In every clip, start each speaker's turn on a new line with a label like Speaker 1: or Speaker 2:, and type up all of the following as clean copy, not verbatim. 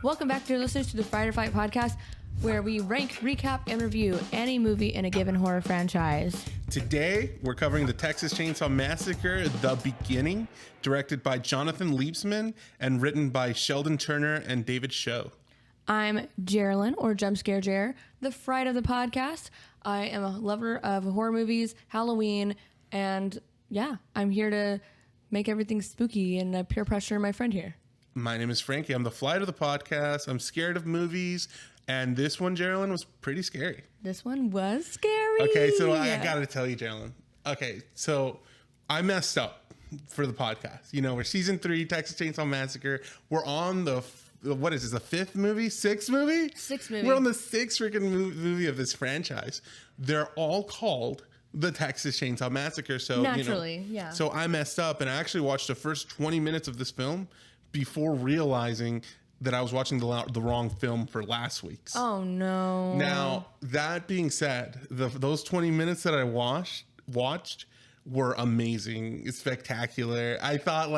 Speaker 1: Welcome back, dear listeners, to the Fright or Fight podcast, where we rank, recap, and review any movie in a given horror franchise.
Speaker 2: Today, we're covering the Texas Chainsaw Massacre, The Beginning, directed by Jonathan Liebsman and written by Sheldon Turner and David Show.
Speaker 1: I'm Geraldine, or Jump Scare Jer, the Fright of the podcast. I am a lover of horror movies, Halloween, and yeah, I'm here to make everything spooky and peer pressure my friend here.
Speaker 2: My name is Frankie. I'm the Flight of the podcast. I'm scared of movies. And this one, Geraldine, was pretty scary.
Speaker 1: This one was scary.
Speaker 2: Okay, so I got to tell you, Geraldine. Okay, so I messed up for the podcast. You know, we're season 3, Texas Chainsaw Massacre. We're on what is this, the 5th movie? 6th movie?
Speaker 1: 6th movie.
Speaker 2: We're on the 6th freaking movie of this franchise. They're all called the Texas Chainsaw Massacre. So
Speaker 1: naturally, yeah.
Speaker 2: So I messed up, and I actually watched the first 20 minutes of this film before realizing that I was watching the wrong film for last week's.
Speaker 1: Oh, no.
Speaker 2: Now, that being said, those 20 minutes that I watched were amazing. It's spectacular. I thought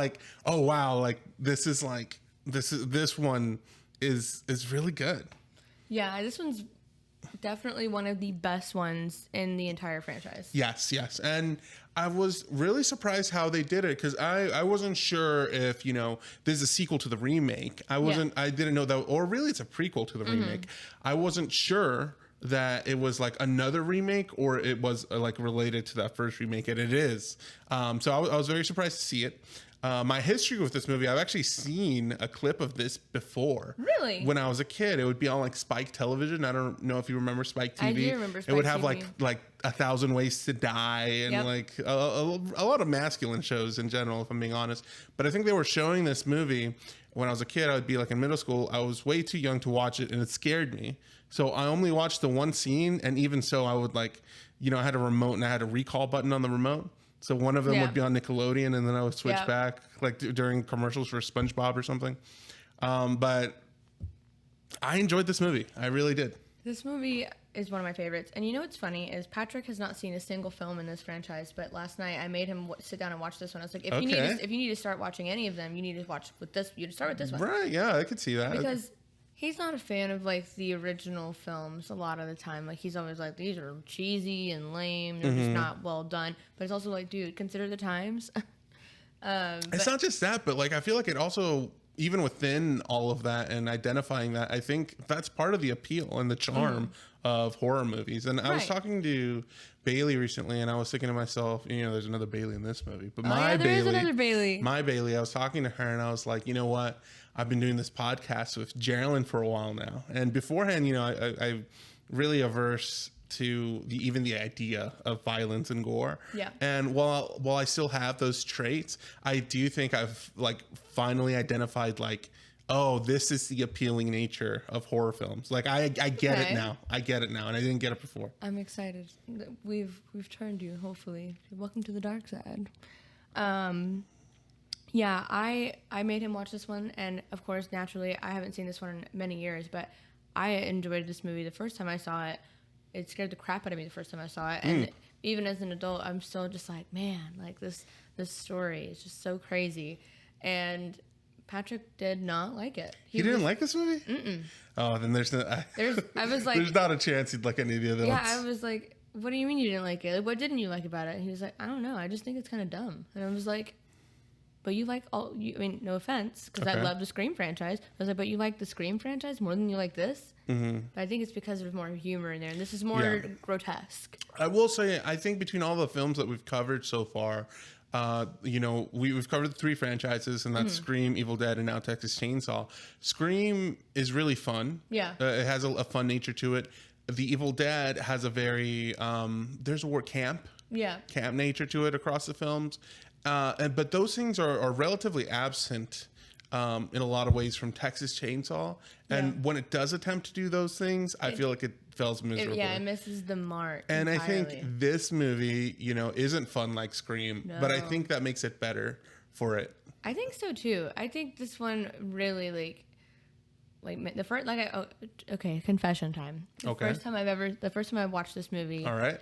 Speaker 2: oh, wow, this one is really good.
Speaker 1: Yeah, this one's definitely one of the best ones in the entire franchise.
Speaker 2: Yes. And I was really surprised how they did it, because I wasn't sure if, there's a sequel to the remake. I didn't know that, or really it's a prequel to the remake. I wasn't sure that it was another remake or it was related to that first remake, and it is. So I was very surprised to see it. My history with this movie, I've actually seen a clip of this before.
Speaker 1: Really?
Speaker 2: When I was a kid, it would be on Spike Television. I don't know if you remember Spike TV.
Speaker 1: I do remember Spike TV.
Speaker 2: It would have like 1,000 Ways to Die and a lot of masculine shows in general, if I'm being honest. But I think they were showing this movie when I was a kid. I would be in middle school. I was way too young to watch it, and it scared me. So I only watched the one scene, and even so, I would I had a remote and I had a recall button on the remote. So one of them would be on Nickelodeon, and then I would switch back during commercials for SpongeBob or something. But I enjoyed this movie. I really did.
Speaker 1: This movie is one of my favorites. And what's funny is Patrick has not seen a single film in this franchise, but last night I made him sit down and watch this one. I was like, if you need to start watching any of them, you need to start with this one.
Speaker 2: Right, yeah, I could see that.
Speaker 1: Because he's not a fan of the original films a lot of the time. He's always these are cheesy and lame. They're just not well done. But it's also dude, consider the times.
Speaker 2: It's not just that, but I feel like it also, even within all of that and identifying that, I think that's part of the appeal and the charm of horror movies. And I was talking to Bailey recently, and I was thinking to myself, there's another Bailey in this movie. But
Speaker 1: there is another Bailey.
Speaker 2: My Bailey, I was talking to her, and I was like, you know what? I've been doing this podcast with Geraldine for a while now. And beforehand, I really averse to even the idea of violence and gore.
Speaker 1: Yeah.
Speaker 2: And while I still have those traits, I do think I've finally identified oh, this is the appealing nature of horror films. I get it now. I get it now, and I didn't get it before.
Speaker 1: I'm excited. We've turned you, hopefully. Welcome to the dark side. Yeah, I made him watch this one, and of course, naturally, I haven't seen this one in many years, but I enjoyed this movie the first time I saw it. It scared the crap out of me the first time I saw it, and even as an adult, I'm still just man, this story is just so crazy, and Patrick did not like it.
Speaker 2: He didn't like this movie?
Speaker 1: Mm-mm.
Speaker 2: Oh, then there's there's not a chance he'd like any of the other ones.
Speaker 1: Yeah, I was like, what do you mean you didn't like it? What didn't you like about it? And he was like, I don't know, I just think it's kind of dumb. And I was like, but you like no offense, because I love the Scream franchise. I was like, but you like the Scream franchise more than you like this? Mm-hmm. But I think it's because there's more humor in there, and this is more grotesque.
Speaker 2: I will say, I think between all the films that we've covered so far, we've covered the 3 franchises, and that's Scream, Evil Dead, and now Texas Chainsaw. Scream is really fun.
Speaker 1: Yeah.
Speaker 2: It has a fun nature to it. The Evil Dead has a very, there's a word camp nature to it across the films. But those things are relatively absent in a lot of ways from Texas Chainsaw. And when it does attempt to do those things, I feel like it fails miserably.
Speaker 1: It misses the mark
Speaker 2: And
Speaker 1: entirely.
Speaker 2: I think this movie, isn't fun like Scream.
Speaker 1: No.
Speaker 2: But I think that makes it better for it.
Speaker 1: I think so, too. I think this one really, the first, okay, confession time. The first time I watched this movie.
Speaker 2: All right.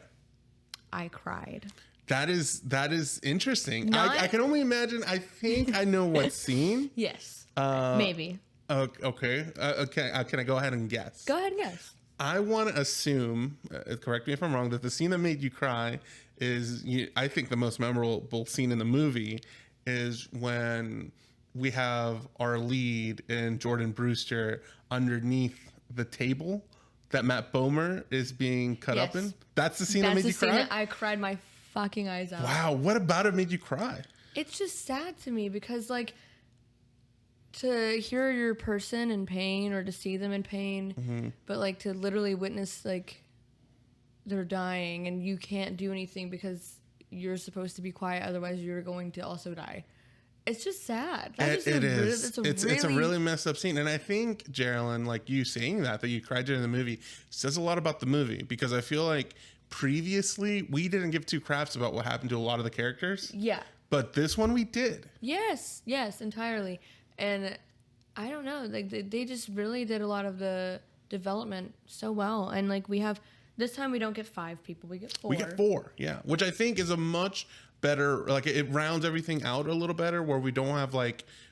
Speaker 1: I cried.
Speaker 2: That is interesting. I can only imagine. I think I know what scene.
Speaker 1: Yes. Maybe.
Speaker 2: Okay. Can I go ahead and guess?
Speaker 1: Go ahead and guess.
Speaker 2: I want to assume, correct me if I'm wrong, that the scene that made you cry is, I think, the most memorable scene in the movie is when we have our lead and Jordan Brewster underneath the table that Matt Bomer is being cut up in. That's the scene that made you cry? That's the scene that
Speaker 1: I cried my fucking eyes out.
Speaker 2: Wow. What about it made you cry?
Speaker 1: It's just sad to me because, like, to hear your person in pain or to see them in pain, but like to literally witness like they're dying and you can't do anything because you're supposed to be quiet, otherwise you're going to also die. It's just sad.
Speaker 2: It is. It's a really messed up scene, and I think, Geraldine, like you saying that you cried during the movie says a lot about the movie, because I feel like previously we didn't give two craps about what happened to a lot of the characters.
Speaker 1: Yeah.
Speaker 2: But this one we did.
Speaker 1: Yes, entirely. And I don't know, like they just really did a lot of the development so well. And like this time we don't get 5 people, we get 4.
Speaker 2: We get 4, yeah. Which I think is a much better, like it rounds everything out a little better, where we don't have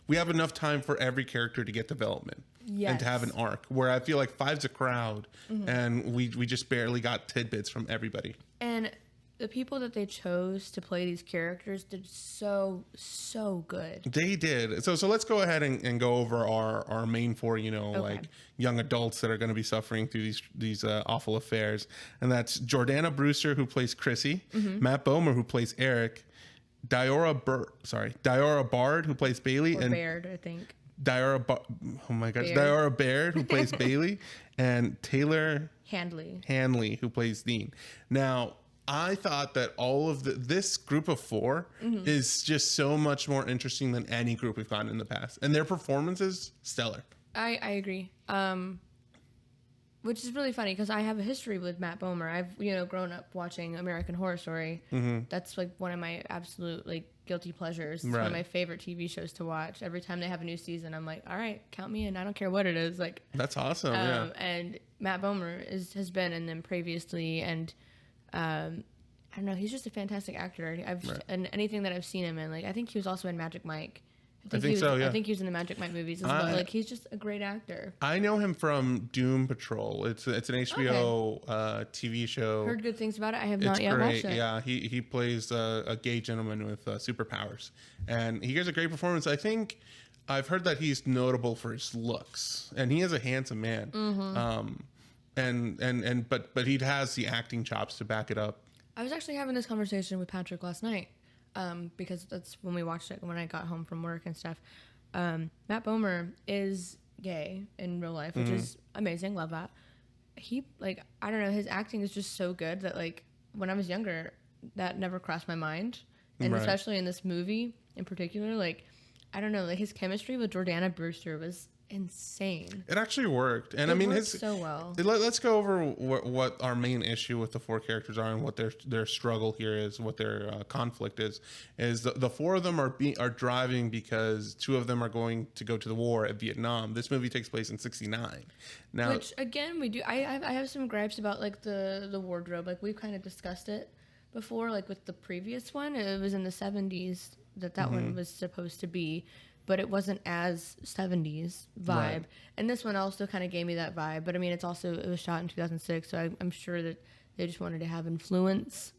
Speaker 2: we have enough time for every character to get development. Yes. And to have an arc, where I feel like 5's a crowd, and we just barely got tidbits from everybody.
Speaker 1: And the people that they chose to play these characters did so good.
Speaker 2: They did. So let's go ahead and go over our main 4, like young adults that are going to be suffering through these awful affairs. And that's Jordana Brewster, who plays Chrissy, Matt Bomer, who plays Eric, Diora Bard, who plays Bailey, and
Speaker 1: Baird, I think.
Speaker 2: Diora Baird, who plays Bailey, and Taylor Hanley, who plays Dean. Now, I thought that all of this group of 4 is just so much more interesting than any group we've gotten in the past, and their performances stellar.
Speaker 1: I agree. Which is really funny because I have a history with Matt Bomer. I've grown up watching American Horror Story. That's like one of my absolute guilty pleasures. It's one of my favorite TV shows to watch. Every time they have a new season, I'm like, all right, count me in. I don't care what it is. Like,
Speaker 2: that's awesome. Yeah.
Speaker 1: And Matt Bomer has been in them previously, and I don't know, he's just a fantastic actor. And anything that I've seen him in, I think he was also in Magic Mike. I think so, yeah. I think he was in the Magic Mike movies as well. He's just a great actor.
Speaker 2: I know him from Doom Patrol. It's an HBO TV show.
Speaker 1: Heard good things about it. I have not yet watched it.
Speaker 2: Yeah, he plays a gay gentleman with superpowers, and he gives a great performance. I think I've heard that he's notable for his looks, and he is a handsome man. But he has the acting chops to back it up.
Speaker 1: I was actually having this conversation with Patrick last night. Because that's when we watched it, when I got home from work and stuff. Matt Bomer is gay in real life, which is amazing. Love that. He, I don't know, his acting is just so good that, when I was younger, that never crossed my mind. And especially in this movie in particular, I don't know, his chemistry with Jordana Brewster was insane.
Speaker 2: It actually worked, and I mean,
Speaker 1: his so well.
Speaker 2: Let's go over what our main issue with the 4 characters are, and what their struggle here is, what their conflict is. The 4 of them are driving because 2 of them are going to go to the war at Vietnam. This movie takes place in '69. Now,
Speaker 1: which again we do. I have some gripes about the wardrobe. We've kind of discussed it before. With the previous one, it was in the '70s that one was supposed to be. But it wasn't as 70s vibe. Right. And this one also kind of gave me that vibe. But I mean, it was shot in 2006, so I'm sure that they just wanted to have influence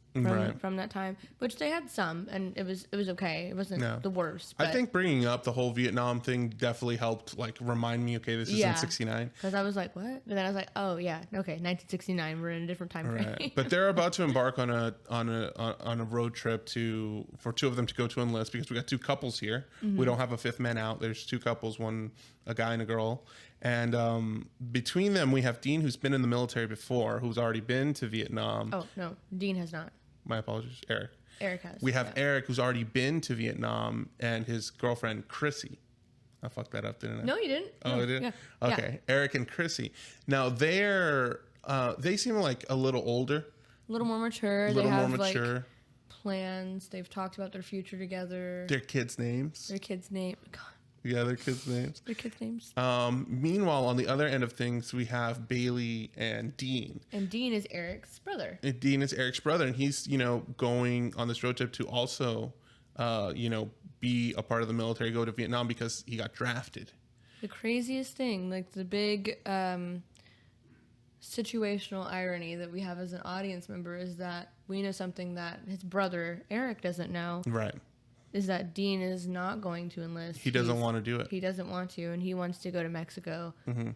Speaker 1: from that time, which they had some, and it was okay. It wasn't the worst.
Speaker 2: But I think bringing up the whole Vietnam thing definitely helped remind me, okay, this is in '69.
Speaker 1: Because I was like, what? But then I was like, oh yeah, okay, 1969. We're in a different time frame.
Speaker 2: Right. But they're about to embark on a road trip for 2 of them to go to enlist, because we got 2 couples here. We don't have a 5th man out. There's 2 couples, a guy and a girl. And between them, we have Dean, who's been in the military before, who's already been to Vietnam.
Speaker 1: Oh, no, Dean has not.
Speaker 2: My apologies, Eric.
Speaker 1: Eric has.
Speaker 2: We have Eric, who's already been to Vietnam, and his girlfriend, Chrissy. I fucked that up, didn't I?
Speaker 1: No, you didn't.
Speaker 2: Oh, I did? Yeah. Okay, yeah. Eric and Chrissy. Now, they seem a little older.
Speaker 1: A little more mature. They have plans. They've talked about their future together.
Speaker 2: Their kids' names.
Speaker 1: God.
Speaker 2: Yeah, their kids' names.
Speaker 1: Meanwhile,
Speaker 2: on the other end of things, we have Bailey and Dean.
Speaker 1: And Dean is Eric's brother.
Speaker 2: And he's, going on this road trip to also, be a part of the military, go to Vietnam because he got drafted.
Speaker 1: The craziest thing, like the big situational irony that we have as an audience member is that we know something that his brother Eric doesn't know.
Speaker 2: Right.
Speaker 1: Is that Dean is not going to enlist.
Speaker 2: He doesn't want to do it.
Speaker 1: He doesn't want to, and he wants to go to Mexico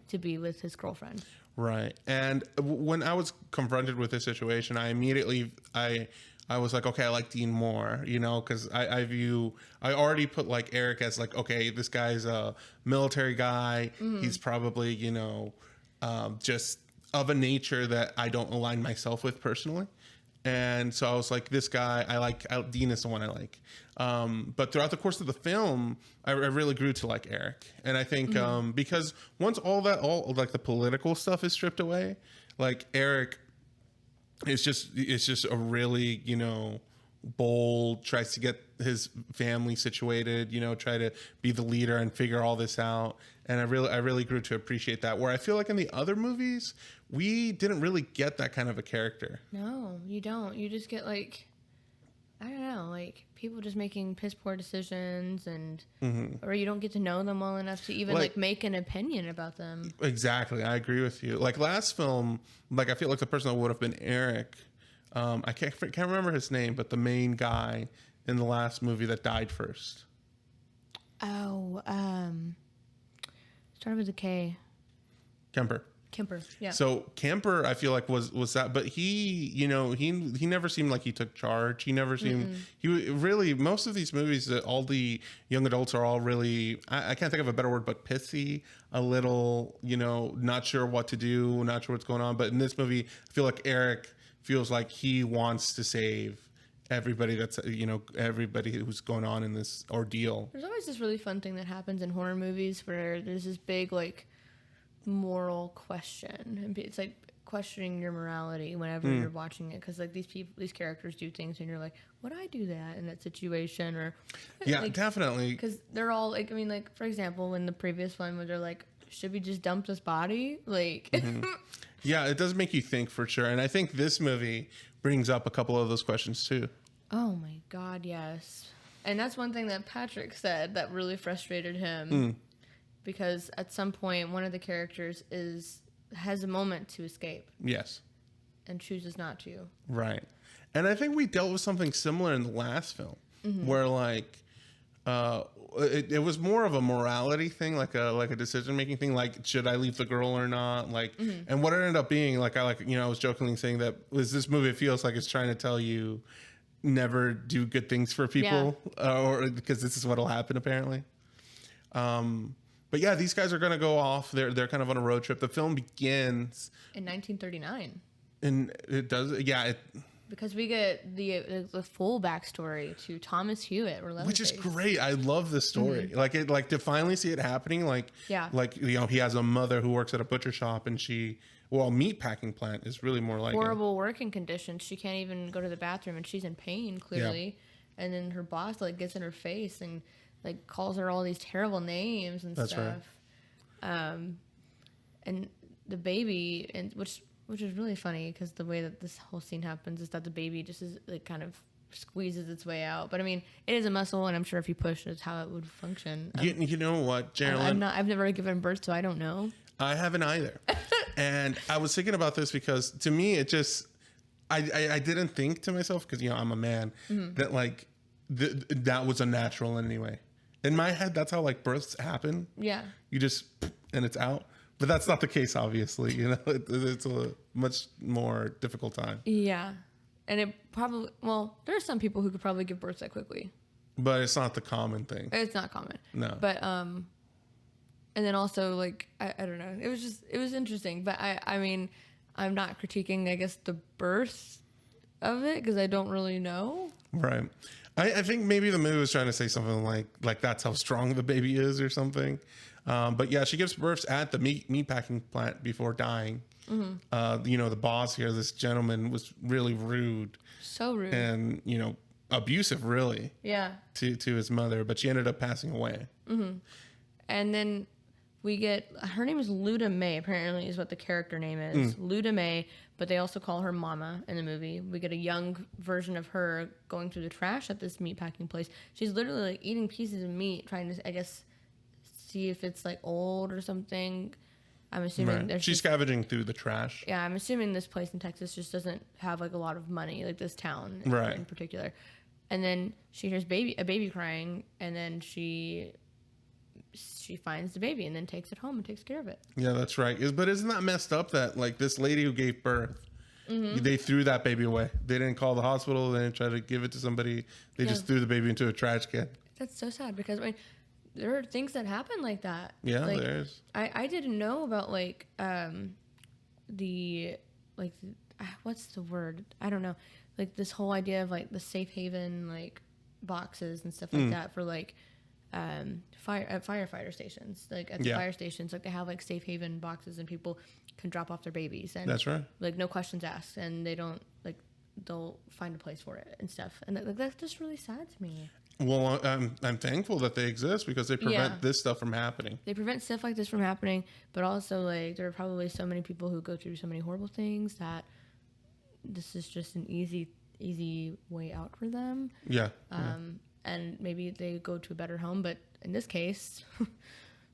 Speaker 1: to be with his girlfriend.
Speaker 2: Right. And when I was confronted with this situation, I immediately, I was like, okay, I like Dean more, you know, because I already put like Eric as like, okay, this guy's a military guy. He's probably, you know, just of a nature that I don't align myself with personally. And so I was like, this guy, Dean is the one I like. But throughout the course of the film, I really grew to like Eric. And I think because once all like the political stuff is stripped away, like Eric it's just a really, you know, bold, tries to get his family situated, you know, try to be the leader and figure all this out. And I really grew to appreciate that, where I feel like in the other movies, we didn't really get that kind of a character.
Speaker 1: No, you don't. You just get like, I don't know, like people just making piss poor decisions, and or you don't get to know them well enough to even like make an opinion about them.
Speaker 2: Exactly. I agree with you. Like last film, like I feel like the person that would have been Eric, I can't remember his name, but the main guy in the last movie that died first.
Speaker 1: Oh, started with a K.
Speaker 2: Kemper,
Speaker 1: yeah.
Speaker 2: So Kemper, I feel like was that, but he, you know, he never seemed like he took charge. He never seemed, he really, most of these movies that all the young adults are all really, I can't think of a better word, but pissy, a little, you know, not sure what to do, not sure what's going on. But in this movie, I feel like Eric feels like he wants to save everybody that's, you know, everybody who's going on in this ordeal.
Speaker 1: There's always this really fun thing that happens in horror movies where there's this big, like, moral question, and it's like questioning your morality whenever you're watching it, because like these characters do things and you're like, would I do that in that situation? Or
Speaker 2: yeah,
Speaker 1: like,
Speaker 2: definitely,
Speaker 1: because they're all like, I mean, like for example, in the previous one where they're like, should we just dump this body, like
Speaker 2: yeah, it does make you think for sure. And I think this movie brings up a couple of those questions too.
Speaker 1: Oh my god, yes. And that's one thing that Patrick said that really frustrated him. Because at some point, one of the characters has a moment to escape.
Speaker 2: Yes.
Speaker 1: And chooses not to.
Speaker 2: Right. And I think we dealt with something similar in the last film, where like it was more of a morality thing, like a decision making thing, like should I leave the girl or not? Like, and what it ended up being, like I was jokingly saying that was this movie feels like it's trying to tell you never do good things for people, or because this is what'll happen apparently. But yeah, these guys are going to go off. They're kind of on a road trip. The film begins
Speaker 1: in 1939.
Speaker 2: And it does, yeah.
Speaker 1: Because we get the full backstory to Thomas Hewitt,
Speaker 2: which is great. I love this story. Like to finally see it happening. Like you know, he has a mother who works at a butcher shop, and meat packing plant is really more like
Speaker 1: horrible working conditions. She can't even go to the bathroom, and she's in pain clearly. Yeah. And then her boss like gets in her face and like calls her all these terrible names and stuff. Right. And the baby, and which is really funny, because the way that this whole scene happens is that the baby just is like kind of squeezes its way out. But I mean, it is a muscle, and I'm sure if you push, it's how it would function.
Speaker 2: You know what, Geraldine?
Speaker 1: I've never given birth, so I don't know.
Speaker 2: I haven't either. And I was thinking about this because to me, it just, I didn't think to myself, because you know I'm a man, that like that was unnatural in any way. In my head, that's how like births happen. Yeah. You just, and it's out. But that's not the case, obviously. You know, it's a much more difficult time.
Speaker 1: Yeah. And it probably, well, there are some people who could probably give birth that quickly.
Speaker 2: But it's not the common thing.
Speaker 1: It's not common.
Speaker 2: No.
Speaker 1: But, and then also, like, I don't know. It was interesting. But I mean, I'm not critiquing, I guess, the birth of it, because I don't really know.
Speaker 2: Right. I think maybe the movie was trying to say something like that's how strong the baby is or something. But yeah, she gives birth at the meat packing plant before dying. You know, the boss here, this gentleman, was really rude.
Speaker 1: So rude.
Speaker 2: And, you know, abusive, really. Yeah. To his mother, but she ended up passing away.
Speaker 1: And then we get, her name is Luda May, apparently is what the character name is. Luda May, but they also call her Mama in the movie. We get a young version of her going through the trash at this meatpacking place. She's literally like eating pieces of meat, trying to, I guess, see if it's like old or something. I'm assuming
Speaker 2: Right. She's scavenging through the trash.
Speaker 1: Yeah, I'm assuming this place in Texas just doesn't have like a lot of money, like this town
Speaker 2: Right.
Speaker 1: in particular. And then she hears a baby crying, and then she finds the baby and then takes it home and takes care of it.
Speaker 2: Yeah, that's right. But isn't that messed up that like this lady who gave birth, they threw that baby away. They didn't call the hospital. They didn't try to give it to somebody. They just threw the baby into a trash can.
Speaker 1: That's so sad because I mean, there are things that happen like that.
Speaker 2: Yeah,
Speaker 1: like,
Speaker 2: there's.
Speaker 1: I didn't know about like what's the word? I don't know. Like this whole idea of like the safe haven like boxes and stuff like that for like firefighter stations. Like at the fire stations, like they have like safe haven boxes and people can drop off their babies and
Speaker 2: That's right.
Speaker 1: Like no questions asked, and they don't like they'll find a place for it and stuff. And like that's just really sad to me.
Speaker 2: Well, I'm thankful that they exist because they prevent this stuff from happening.
Speaker 1: They prevent stuff like this from happening, but also like there are probably so many people who go through so many horrible things that this is just an easy way out for them.
Speaker 2: Yeah.
Speaker 1: And maybe they go to a better home, but in this case,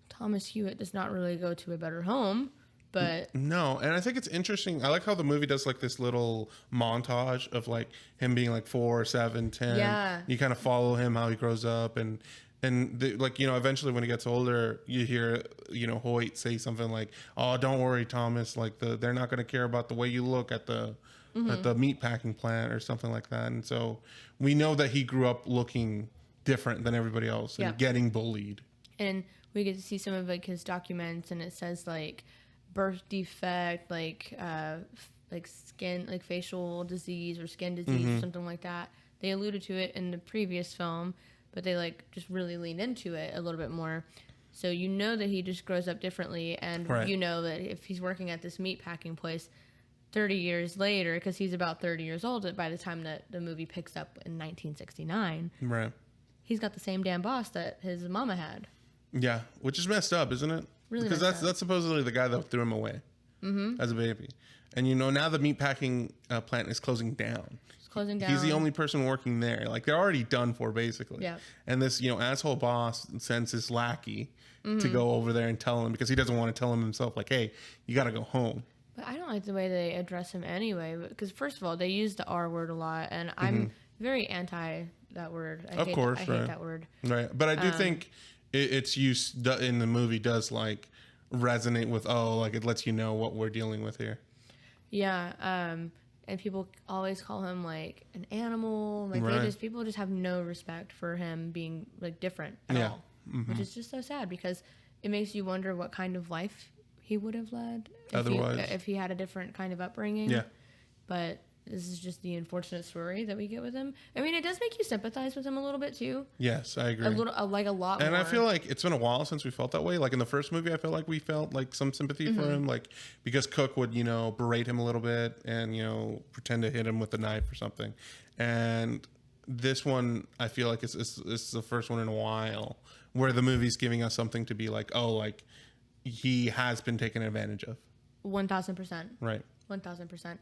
Speaker 1: Thomas Hewitt does not really go to a better home. But
Speaker 2: no, and I think it's interesting. I like how the movie does like this little montage of like him being like 4, 7, 10.
Speaker 1: Yeah.
Speaker 2: You kind of follow him, how he grows up, and like, you know, eventually when he gets older, you hear, you know, Hoyt say something like, "Oh, don't worry, Thomas. Like they're not going to care about the way you look at the meat packing plant," or something like that. And so we know that he grew up looking different than everybody else and getting bullied.
Speaker 1: And we get to see some of like his documents, and it says like birth defect, like skin, like facial disease or skin disease or something like that. They alluded to it in the previous film, but they like just really leaned into it a little bit more. So you know that he just grows up differently, and you know that if he's working at this meat packing place 30 years later, because he's about 30 years old by the time that the movie picks up in 1969,
Speaker 2: right?
Speaker 1: He's got the same damn boss that his mama had.
Speaker 2: Yeah, which is messed up, isn't it?
Speaker 1: Really,
Speaker 2: because that's supposedly the guy that threw him away as a baby. And you know, now the meatpacking plant is closing down.
Speaker 1: It's closing down.
Speaker 2: He's the only person working there. Like they're already done for, basically.
Speaker 1: Yeah.
Speaker 2: And this, you know, asshole boss sends his lackey to go over there and tell him, because he doesn't want to tell him himself, like, "Hey, you got to go home."
Speaker 1: But I don't like the way they address him anyway. Because first of all, they use the R word a lot, and I'm very anti that word. I hate that word.
Speaker 2: Right. But I do think its use in the movie does like resonate with, like it lets you know what we're dealing with here.
Speaker 1: Yeah. And people always call him like an animal. Like people just have no respect for him being like different at all, which is just so sad because it makes you wonder what kind of life he would have led if he had a different kind of upbringing. Yeah. But this is just the unfortunate story that we get with him. I mean, it does make you sympathize with him a little bit too.
Speaker 2: Yes, I agree.
Speaker 1: A lot
Speaker 2: and
Speaker 1: more.
Speaker 2: I feel like it's been a while since we felt that way. Like in the first movie, I felt like we felt like some sympathy for him, like because Cook would, you know, berate him a little bit and, you know, pretend to hit him with a knife or something. And this one, I feel like it's the first one in a while where the movie's giving us something to be like, like he has been taken advantage of.
Speaker 1: 1,000%.
Speaker 2: Right.
Speaker 1: 1,000%.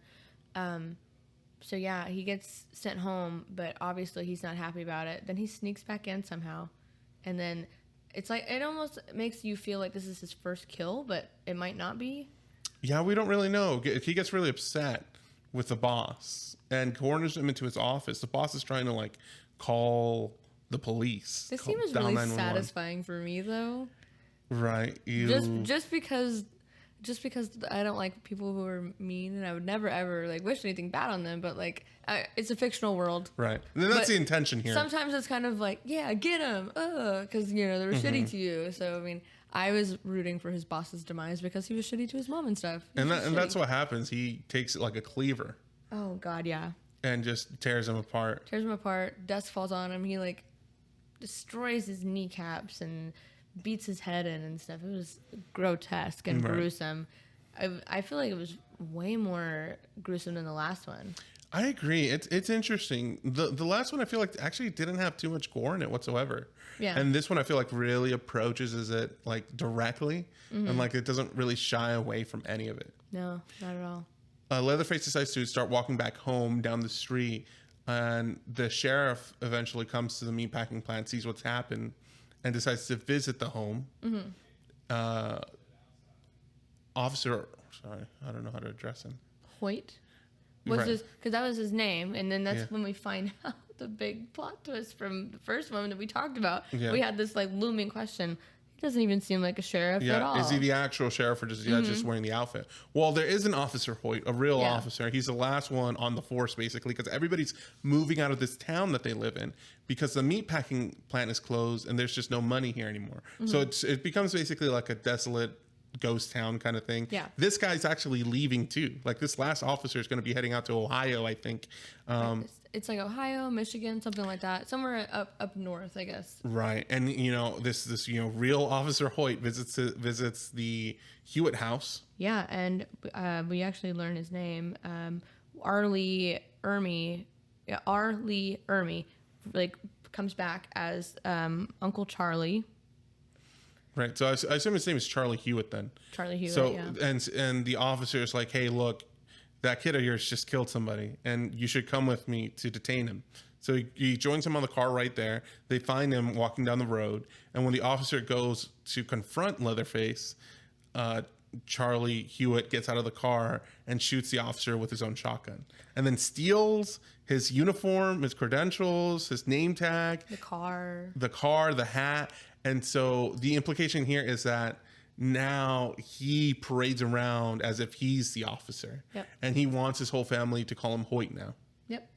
Speaker 1: So yeah, he gets sent home, but obviously he's not happy about it. Then he sneaks back in somehow. And then it's like, it almost makes you feel like this is his first kill, but it might not be.
Speaker 2: Yeah, we don't really know. He gets really upset with the boss and corners him into his office. The boss is trying to like call the police.
Speaker 1: This scene was really satisfying for me though.
Speaker 2: Right.
Speaker 1: Just because I don't like people who are mean, and I would never ever like wish anything bad on them. But like, it's a fictional world,
Speaker 2: right? And that's the intention here.
Speaker 1: Sometimes it's kind of like, yeah, get him, because you know they were shitty to you. So I mean, I was rooting for his boss's demise because he was shitty to his mom and stuff.
Speaker 2: And that's what happens. He takes it like a cleaver.
Speaker 1: Oh God, yeah.
Speaker 2: And just tears him apart.
Speaker 1: Dust falls on him. He like destroys his kneecaps and beats his head in and stuff. It was grotesque and gruesome. I feel like it was way more gruesome than the last one.
Speaker 2: I agree. It's interesting. The last one I feel like actually didn't have too much gore in it whatsoever. Yeah. And this one I feel like really approaches it like directly, and like it doesn't really shy away from any of it.
Speaker 1: No, not at all.
Speaker 2: Leatherface decides to start walking back home down the street, and the sheriff eventually comes to the meatpacking plant, sees what's happened, and decides to visit the home. Officer, sorry, I don't know how to address him.
Speaker 1: Hoyt was
Speaker 2: Right.
Speaker 1: because that was his name, and then that's when we find out the big plot twist from the first one that we talked about.
Speaker 2: Yeah.
Speaker 1: We had this like looming question. He doesn't even seem like a sheriff at all.
Speaker 2: Is he the actual sheriff or just wearing the outfit? Well, there is an Officer Hoyt, a real officer. He's the last one on the force, basically, because everybody's moving out of this town that they live in because the meatpacking plant is closed and there's just no money here anymore. So it becomes basically like a desolate ghost town kind of thing.
Speaker 1: Yeah.
Speaker 2: This guy's actually leaving too. Like this last officer is going to be heading out to Ohio, I think.
Speaker 1: It's like Ohio, Michigan, something like that. Somewhere up north, I guess.
Speaker 2: Right. And this real Officer Hoyt visits the Hewitt house.
Speaker 1: Yeah, and we actually learn his name. Arlie Ermy, like comes back as Uncle Charlie.
Speaker 2: Right. So I assume his name is Charlie Hewitt then.
Speaker 1: Charlie Hewitt,
Speaker 2: So
Speaker 1: yeah.
Speaker 2: and the officer is like, hey, look, that kid of yours just killed somebody, and you should come with me to detain him. So he joins him on the car right there. They find him walking down the road, and when the officer goes to confront Leatherface, Charlie Hewitt gets out of the car and shoots the officer with his own shotgun, and then steals his uniform, his credentials, his name tag,
Speaker 1: The car,
Speaker 2: the hat. And so the implication here is that now he parades around as if he's the officer.
Speaker 1: Yep.
Speaker 2: And he wants his whole family to call him Hoyt now.
Speaker 1: Yep.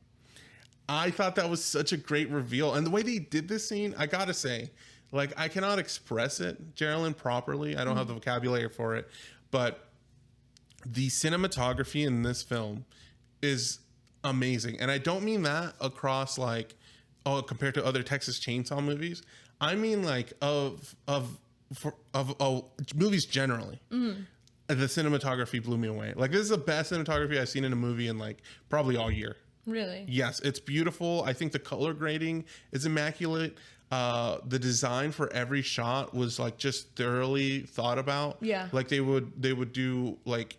Speaker 2: I thought that was such a great reveal. And the way they did this scene, I gotta say, like, I cannot express it, Geraldine, properly. I don't have the vocabulary for it. But the cinematography in this film is amazing. And I don't mean that across, like, compared to other Texas Chainsaw movies. I mean, like, of movies generally. The cinematography blew me away. Like, this is the best cinematography I've seen in a movie in, like, probably all year.
Speaker 1: Really?
Speaker 2: Yes, it's beautiful. I think the color grading is immaculate. The design for every shot was, like, just thoroughly thought about.
Speaker 1: Yeah.
Speaker 2: Like, they would do, like,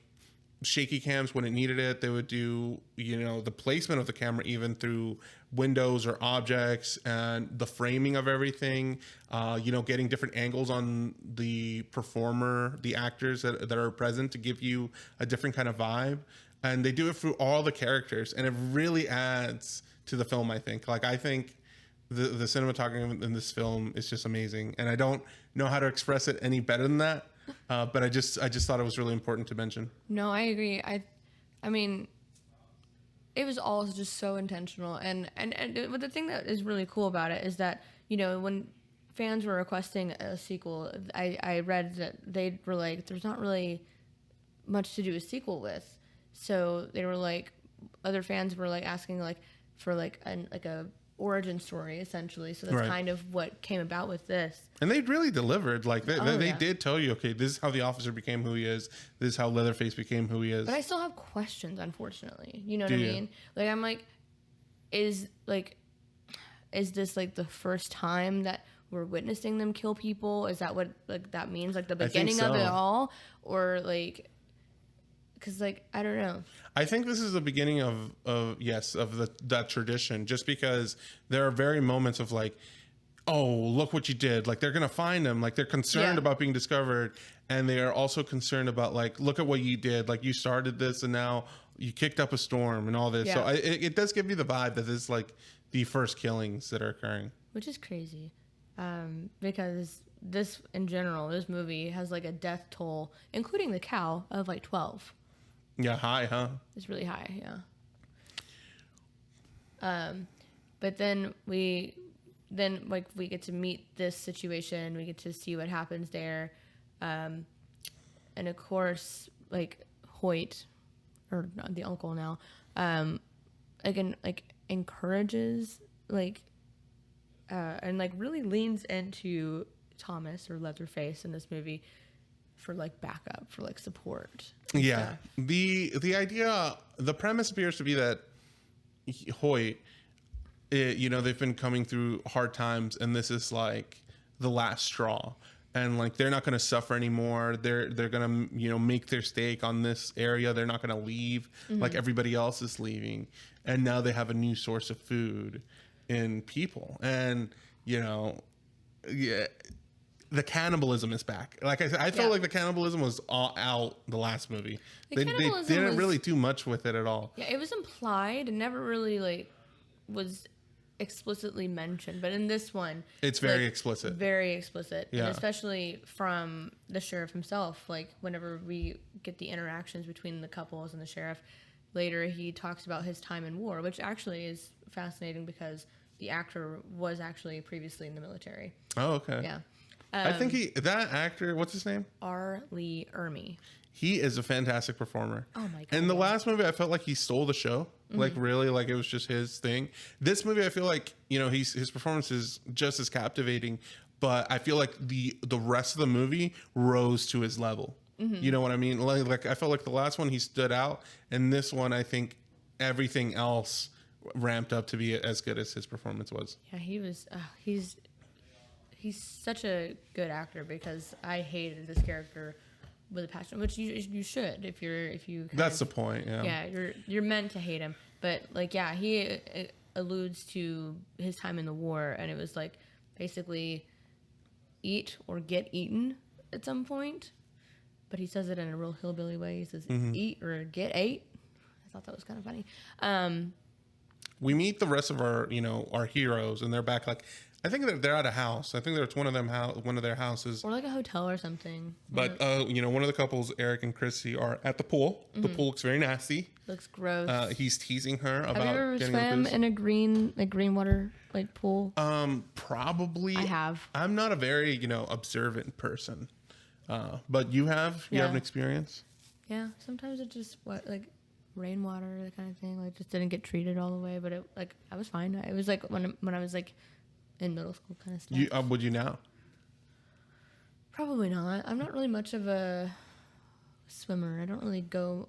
Speaker 2: shaky cams when it needed it. They would do, the placement of the camera even through windows or objects, and the framing of everything, getting different angles on the performer, the actors that are present to give you a different kind of vibe. And they do it through all the characters, and it really adds to the film, I think. Like, I think the cinematography in this film is just amazing, and I don't know how to express it any better than that. But I just thought it was really important to mention.
Speaker 1: No, I agree. I mean, it was all just so intentional, and the thing that is really cool about it is that when fans were requesting a sequel, I read that they were like, there's not really much to do a sequel with, so they were like, other fans were like asking like for like a origin story essentially. So that's kind of what came about with this. And
Speaker 2: they really delivered. Like they did tell you, okay, this is how the officer became who he is. This is how Leatherface became who he is.
Speaker 1: But I still have questions, unfortunately. You know what I mean? Like, I'm like, is this like the first time that we're witnessing them kill people? Is that what like that means? Like the beginning of it all, or like? Because, like, I don't know.
Speaker 2: I think this is the beginning of that tradition, just because there are very moments of, like, oh, look what you did. Like, they're going to find him. Like, they're concerned about being discovered. And they are also concerned about, like, look at what you did. Like, you started this and now you kicked up a storm and all this. Yeah. So it does give you the vibe that this is, like, the first killings that are occurring.
Speaker 1: Which is crazy. Because this, in general, this movie has, like, a death toll, including the cow, of, like, 12.
Speaker 2: Yeah, high, huh?
Speaker 1: It's really high, yeah. But then we get to meet this situation. We get to see what happens there, and of course, like Hoyt, or not the uncle now, again, like encourages and like really leans into Thomas or Leatherface in this movie for like backup, for like support.
Speaker 2: Yeah. Stuff. The idea, the premise appears to be that Hoyt, they've been coming through hard times, and this is like the last straw, and like they're not going to suffer anymore. They're going to make their stake on this area. They're not going to leave like everybody else is leaving, and now they have a new source of food in people, and yeah, the cannibalism is back. Like I said, I felt like the cannibalism was all out the last movie. They didn't really do much with it at all.
Speaker 1: Yeah, it was implied and never really like was explicitly mentioned, but in this one
Speaker 2: it's very explicit.
Speaker 1: Very explicit.
Speaker 2: Yeah.
Speaker 1: And especially from the sheriff himself. Like whenever we get the interactions between the couples and the sheriff, later he talks about his time in war, which actually is fascinating because the actor was actually previously in the military.
Speaker 2: Oh, okay.
Speaker 1: Yeah.
Speaker 2: I think that actor, what's his name?
Speaker 1: R. Lee Ermey.
Speaker 2: He is a fantastic performer.
Speaker 1: Oh my god.
Speaker 2: In the last movie, I felt like he stole the show. Like really, like it was just his thing. This movie, I feel like, you know, his performance is just as captivating, but I feel like the rest of the movie rose to his level. You know what I mean? Like I felt like the last one he stood out, and this one I think everything else ramped up to be as good as his performance was.
Speaker 1: Yeah, he was. He's such a good actor because I hated this character with a passion, which you should if you.
Speaker 2: That's the point. Yeah.
Speaker 1: Yeah, you're meant to hate him, but like he alludes to his time in the war, and it was like basically eat or get eaten at some point. But he says it in a real hillbilly way. He says, eat or get ate. I thought that was kind of funny.
Speaker 2: We meet the rest of our heroes, and they're back. Like, I think they're at a house. I think they're at one of their houses.
Speaker 1: Or like a hotel or something.
Speaker 2: But, one of the couples, Eric and Chrissy, are at the pool. The pool looks very nasty.
Speaker 1: Looks gross.
Speaker 2: He's teasing her about
Speaker 1: Have you ever
Speaker 2: getting
Speaker 1: swam in a green water like pool?
Speaker 2: Probably.
Speaker 1: I have.
Speaker 2: I'm not a very, observant person. But you have? You have an experience?
Speaker 1: Yeah. Sometimes it just rainwater, that kind of thing. Like just didn't get treated all the way, but I was fine. It was like when I was like in middle school kind of stuff.
Speaker 2: Would you now?
Speaker 1: Probably not. I'm not really much of a swimmer. I don't really go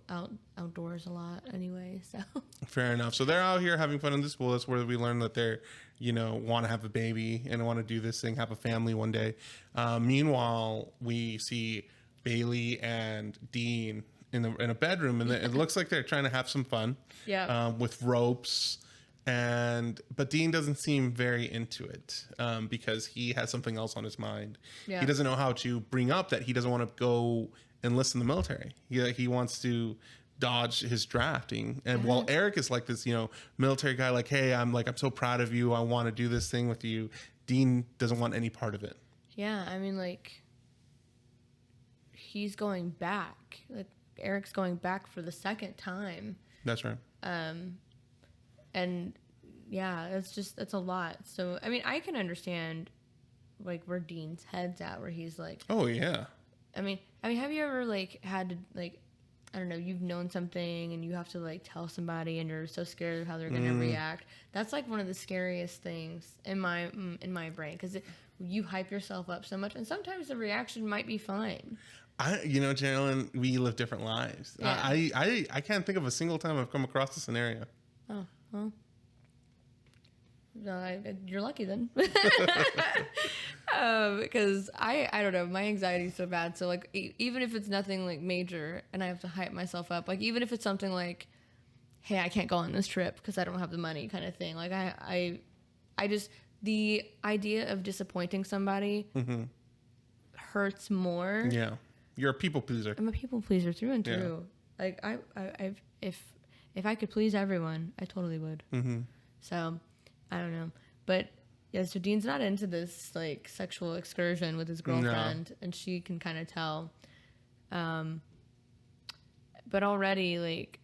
Speaker 1: outdoors a lot anyway, so.
Speaker 2: Fair enough. So they're out here having fun in this pool. That's where we learn that they're, want to have a baby and want to do this thing, have a family one day. Meanwhile, we see Bailey and Dean in a bedroom, and it looks like they're trying to have some fun.
Speaker 1: Yeah.
Speaker 2: With ropes. But Dean doesn't seem very into it because he has something else on his mind.
Speaker 1: Yeah.
Speaker 2: He doesn't know how to bring up that he doesn't want to go enlist in the military. He wants to dodge his drafting. And while Eric is like this, military guy, like, hey, I'm so proud of you. I want to do this thing with you. Dean doesn't want any part of it.
Speaker 1: Yeah, I mean, like, he's going back. Like, Eric's going back for the second time.
Speaker 2: That's right.
Speaker 1: And yeah, it's a lot. So, I mean, I can understand like where Dean's head's at, where he's like,
Speaker 2: oh yeah.
Speaker 1: I mean, have you ever like had to like, I don't know, you've known something and you have to like tell somebody and you're so scared of how they're going to react. That's like one of the scariest things in my brain, because you hype yourself up so much and sometimes the reaction might be fine.
Speaker 2: Jalen, we live different lives. Yeah. I can't think of a single time I've come across the scenario.
Speaker 1: Oh, well. No, you're lucky then. Because I don't know, my anxiety is so bad. So like, even if it's nothing like major and I have to hype myself up, like even if it's something like, hey, I can't go on this trip because I don't have the money kind of thing. Like I just, the idea of disappointing somebody hurts more.
Speaker 2: Yeah. You're a people pleaser.
Speaker 1: I'm a people pleaser through and through. Yeah. Like if I could please everyone, I totally would. Mm-hmm. So, I don't know. But, yeah, so Dean's not into this, like, sexual excursion with his girlfriend. No. And she can kind of tell. But already, like,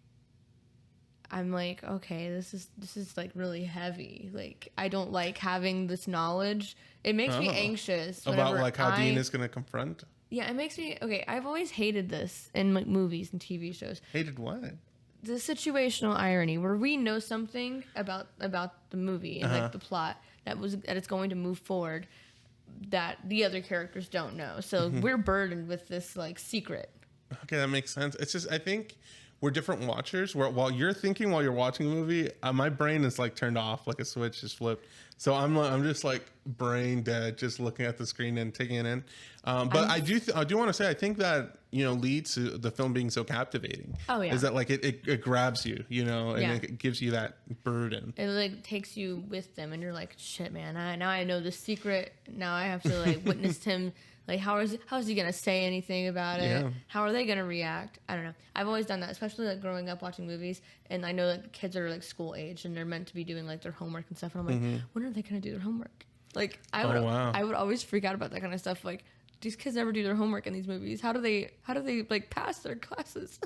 Speaker 1: I'm like, okay, this is, like, really heavy. Like, I don't like having this knowledge. It makes me anxious.
Speaker 2: About, like, how Dean is going to confront?
Speaker 1: Yeah, it makes me... Okay, I've always hated this in, like, movies and TV shows.
Speaker 2: Hated what?
Speaker 1: The situational irony where we know something about the movie and like the plot that it's going to move forward that the other characters don't know. So we're burdened with this like secret.
Speaker 2: Okay, that makes sense. It's just I think we're different watchers. Where while you're thinking while you're watching a movie, my brain is like turned off, like a switch is flipped. So I'm just like brain dead, just looking at the screen and taking it in. But I do want to say, I think that, you know, leads to the film being so captivating.
Speaker 1: Oh yeah,
Speaker 2: is that like it grabs you, you know, and
Speaker 1: Yeah.
Speaker 2: it gives you that burden.
Speaker 1: it like takes you with them, and you're like, shit, man. Now I know the secret. Now I have to like witness him. Like, how is he gonna say anything about it?
Speaker 2: Yeah.
Speaker 1: How are they gonna react? I don't know. I've always done that, especially like growing up watching movies, and I know that kids are like school age and they're meant to be doing like their homework and stuff. And I'm like, when are they gonna do their homework? Like, I would always freak out about that kind of stuff. Like, these kids never do their homework in these movies. How do they like pass their classes?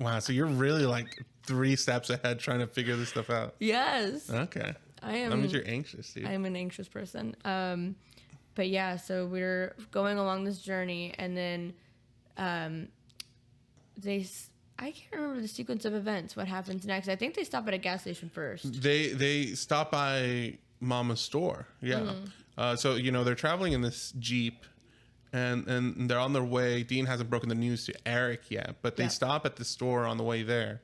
Speaker 2: Wow, so you're really like 3 steps ahead trying to figure this stuff out.
Speaker 1: Yes,
Speaker 2: Okay.
Speaker 1: I am.
Speaker 2: That means you're anxious, dude.
Speaker 1: I am an anxious person. But yeah, so we're going along this journey, and then I can't remember the sequence of events. What happens next? I think they stop at a gas station first.
Speaker 2: They stop by Mama's store. Yeah. So, you know, they're traveling in this Jeep, and they're on their way. Dean hasn't broken the news to Eric yet, but they stop at the store on the way there.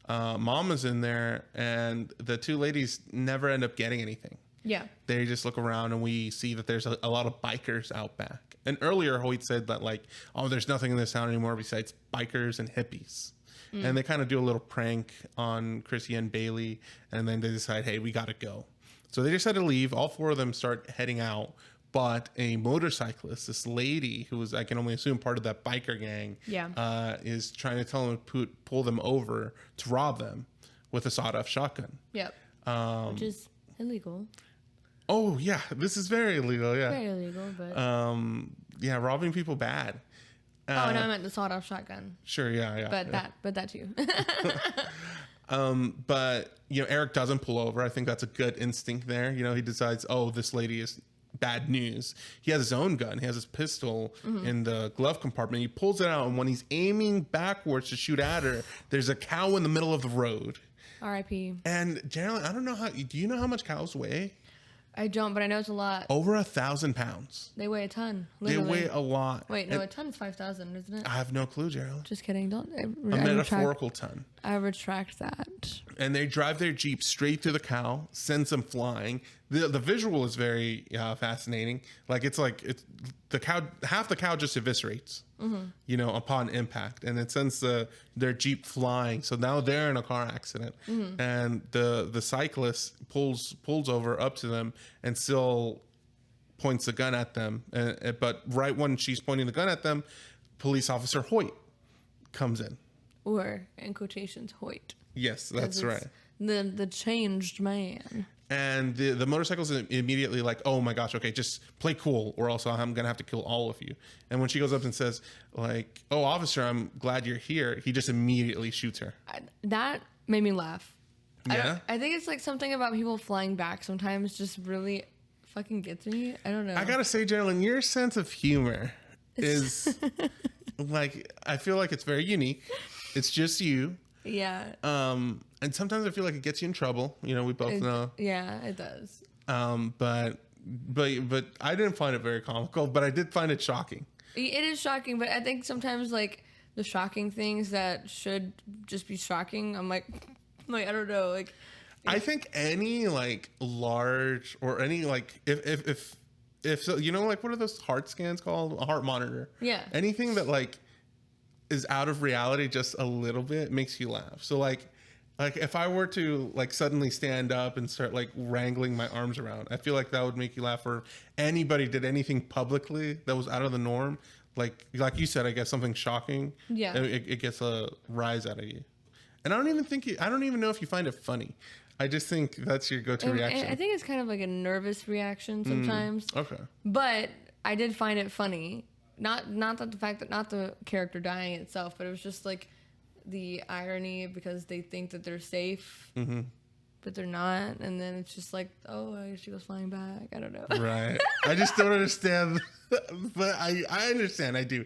Speaker 2: Mama's in there, and the 2 ladies never end up getting anything.
Speaker 1: Yeah.
Speaker 2: They just look around, and we see that there's a lot of bikers out back. And earlier, Hoyt said that, like, oh, there's nothing in this town anymore besides bikers and hippies. And they kind of do a little prank on Chrissy and Bailey, and then they decide, hey, we got to go. So they decide to leave. All 4 of them start heading out. But a motorcyclist, this lady who was, I can only assume, part of that biker gang, is trying to tell them to pull them over to rob them with a sawed-off shotgun.
Speaker 1: Yep. Which is illegal.
Speaker 2: Oh, yeah. This is very illegal, yeah.
Speaker 1: Very illegal, but...
Speaker 2: yeah, robbing people bad.
Speaker 1: no, I meant the sawed-off shotgun.
Speaker 2: Sure, yeah.
Speaker 1: But that too.
Speaker 2: But, you know, Eric doesn't pull over. I think that's a good instinct there. You know, he decides, oh, this lady is bad news. He has his own gun. He has his pistol in the glove compartment. He pulls it out, and when he's aiming backwards to shoot at her, there's a cow in the middle of the road.
Speaker 1: R.I.P.
Speaker 2: And generally, I don't know do you know how much cows weigh?
Speaker 1: I don't, but I know it's a lot.
Speaker 2: Over 1,000 pounds.
Speaker 1: They weigh a ton.
Speaker 2: Literally.
Speaker 1: Literally.
Speaker 2: They weigh a lot.
Speaker 1: Wait, no, a ton is 5,000, isn't it?
Speaker 2: I have no clue, Gerald.
Speaker 1: Just kidding. Don't.
Speaker 2: A metaphorical ton.
Speaker 1: I retract that.
Speaker 2: And they drive their Jeep straight to the cow, sends them flying. The visual is very fascinating. Like it's the cow, half the cow just eviscerates, you know, upon impact, and it sends their Jeep flying. So now they're in a car accident, and the cyclist pulls over up to them and still points the gun at them. But right when she's pointing the gun at them, police officer Hoyt comes in.
Speaker 1: Or in quotations, Hoyt.
Speaker 2: Yes, that's right.
Speaker 1: The changed man.
Speaker 2: And the motorcycle's immediately like, oh my gosh, okay, just play cool, or else I'm gonna have to kill all of you. And when she goes up and says, like, oh, officer, I'm glad you're here, he just immediately shoots her.
Speaker 1: That made me laugh.
Speaker 2: Yeah?
Speaker 1: I think it's like something about people flying back sometimes just really fucking gets me. I don't know.
Speaker 2: I gotta say, Geraldine, your sense of humor is like, I feel like it's very unique. It's just you.
Speaker 1: Yeah.
Speaker 2: And sometimes I feel like it gets you in trouble. You know, we both know.
Speaker 1: Yeah, it does.
Speaker 2: But I didn't find it very comical, but I did find it shocking.
Speaker 1: It is shocking, but I think sometimes like the shocking ththings that should just be shocking, I'm like I don't know, like.
Speaker 2: I think any like large or any like if so, you know, like what are those heart scans called? A heart monitor.
Speaker 1: Yeah.
Speaker 2: Anything that like is out of reality just a little bit makes you laugh. So like if I were to like suddenly stand up and start like wrangling my arms around, I feel like that would make you laugh. Or anybody did anything publicly that was out of the norm, like you said, I guess something shocking.
Speaker 1: Yeah.
Speaker 2: It gets a rise out of you. And I don't even know if you find it funny. I just think that's your go-to reaction.
Speaker 1: I think it's kind of like a nervous reaction sometimes.
Speaker 2: Okay.
Speaker 1: But I did find it funny. Not that the fact that not the character dying itself, but it was just like the irony because they think that they're safe, but they're not, and then it's just like, oh, I guess she goes flying back. I don't know.
Speaker 2: Right. I just don't understand, but I understand. I do.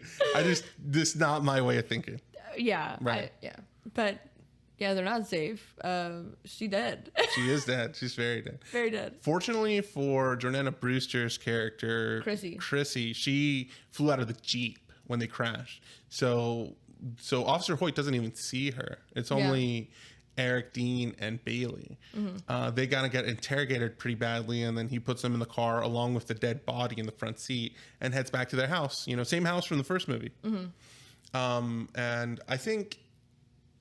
Speaker 2: This is not my way of thinking.
Speaker 1: Yeah.
Speaker 2: Right.
Speaker 1: But yeah, they're not safe. She dead.
Speaker 2: She is dead. She's very dead.
Speaker 1: Very dead.
Speaker 2: Fortunately for Jordana Brewster's character,
Speaker 1: Chrissy,
Speaker 2: she flew out of the Jeep when they crashed. So so Officer Hoyt doesn't even see her. It's only Eric, Dean, and Bailey. They gotta get interrogated pretty badly, and then he puts them in the car along with the dead body in the front seat and heads back to their house. Same house from the first movie. And I think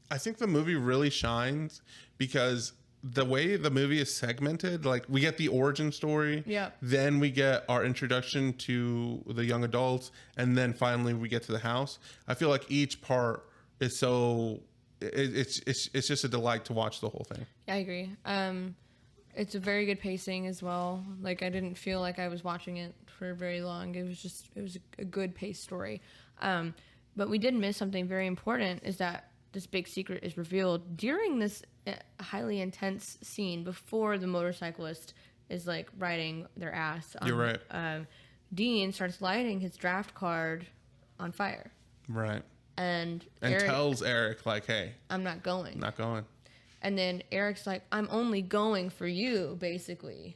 Speaker 2: the movie really shines because the way the movie is segmented, like we get the origin story, then we get our introduction to the young adults, and then finally we get to the house. I feel like each part is so it's just a delight to watch the whole thing.
Speaker 1: Yeah, I agree. It's a very good pacing as well. Like I didn't feel like I was watching it for very long. It was a good paced story. But we did miss something very important, is that this big secret is revealed during this highly intense scene before the motorcyclist is like riding their ass.
Speaker 2: You're right.
Speaker 1: Dean starts lighting his draft card on fire.
Speaker 2: Right.
Speaker 1: And
Speaker 2: tells Eric, like, hey,
Speaker 1: I'm not going.
Speaker 2: Not going.
Speaker 1: And then Eric's like, I'm only going for you, basically.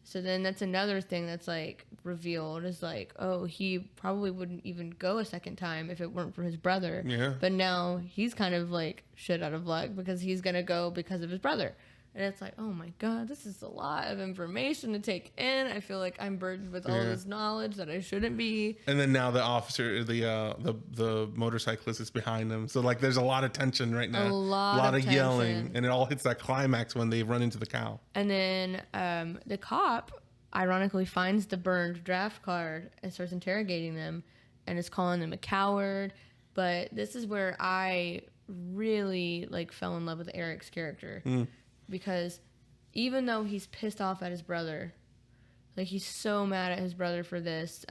Speaker 1: So then that's another thing that's like revealed, is like, oh, he probably wouldn't even go a second time if it weren't for his brother.
Speaker 2: Yeah.
Speaker 1: But now he's kind of like shit out of luck because he's going to go because of his brother. And it's like, oh my God, this is a lot of information to take in. I feel like I'm burdened with all this knowledge that I shouldn't be.
Speaker 2: And then now the officer, the motorcyclist is behind him. So like there's a lot of tension right now.
Speaker 1: A lot of
Speaker 2: yelling. And it all hits that climax when they run into the cow.
Speaker 1: And then the cop ironically finds the burned draft card and starts interrogating them and is calling them a coward. But this is where I really like fell in love with Eric's character. Because even though he's pissed off at his brother, like he's so mad at his brother for this,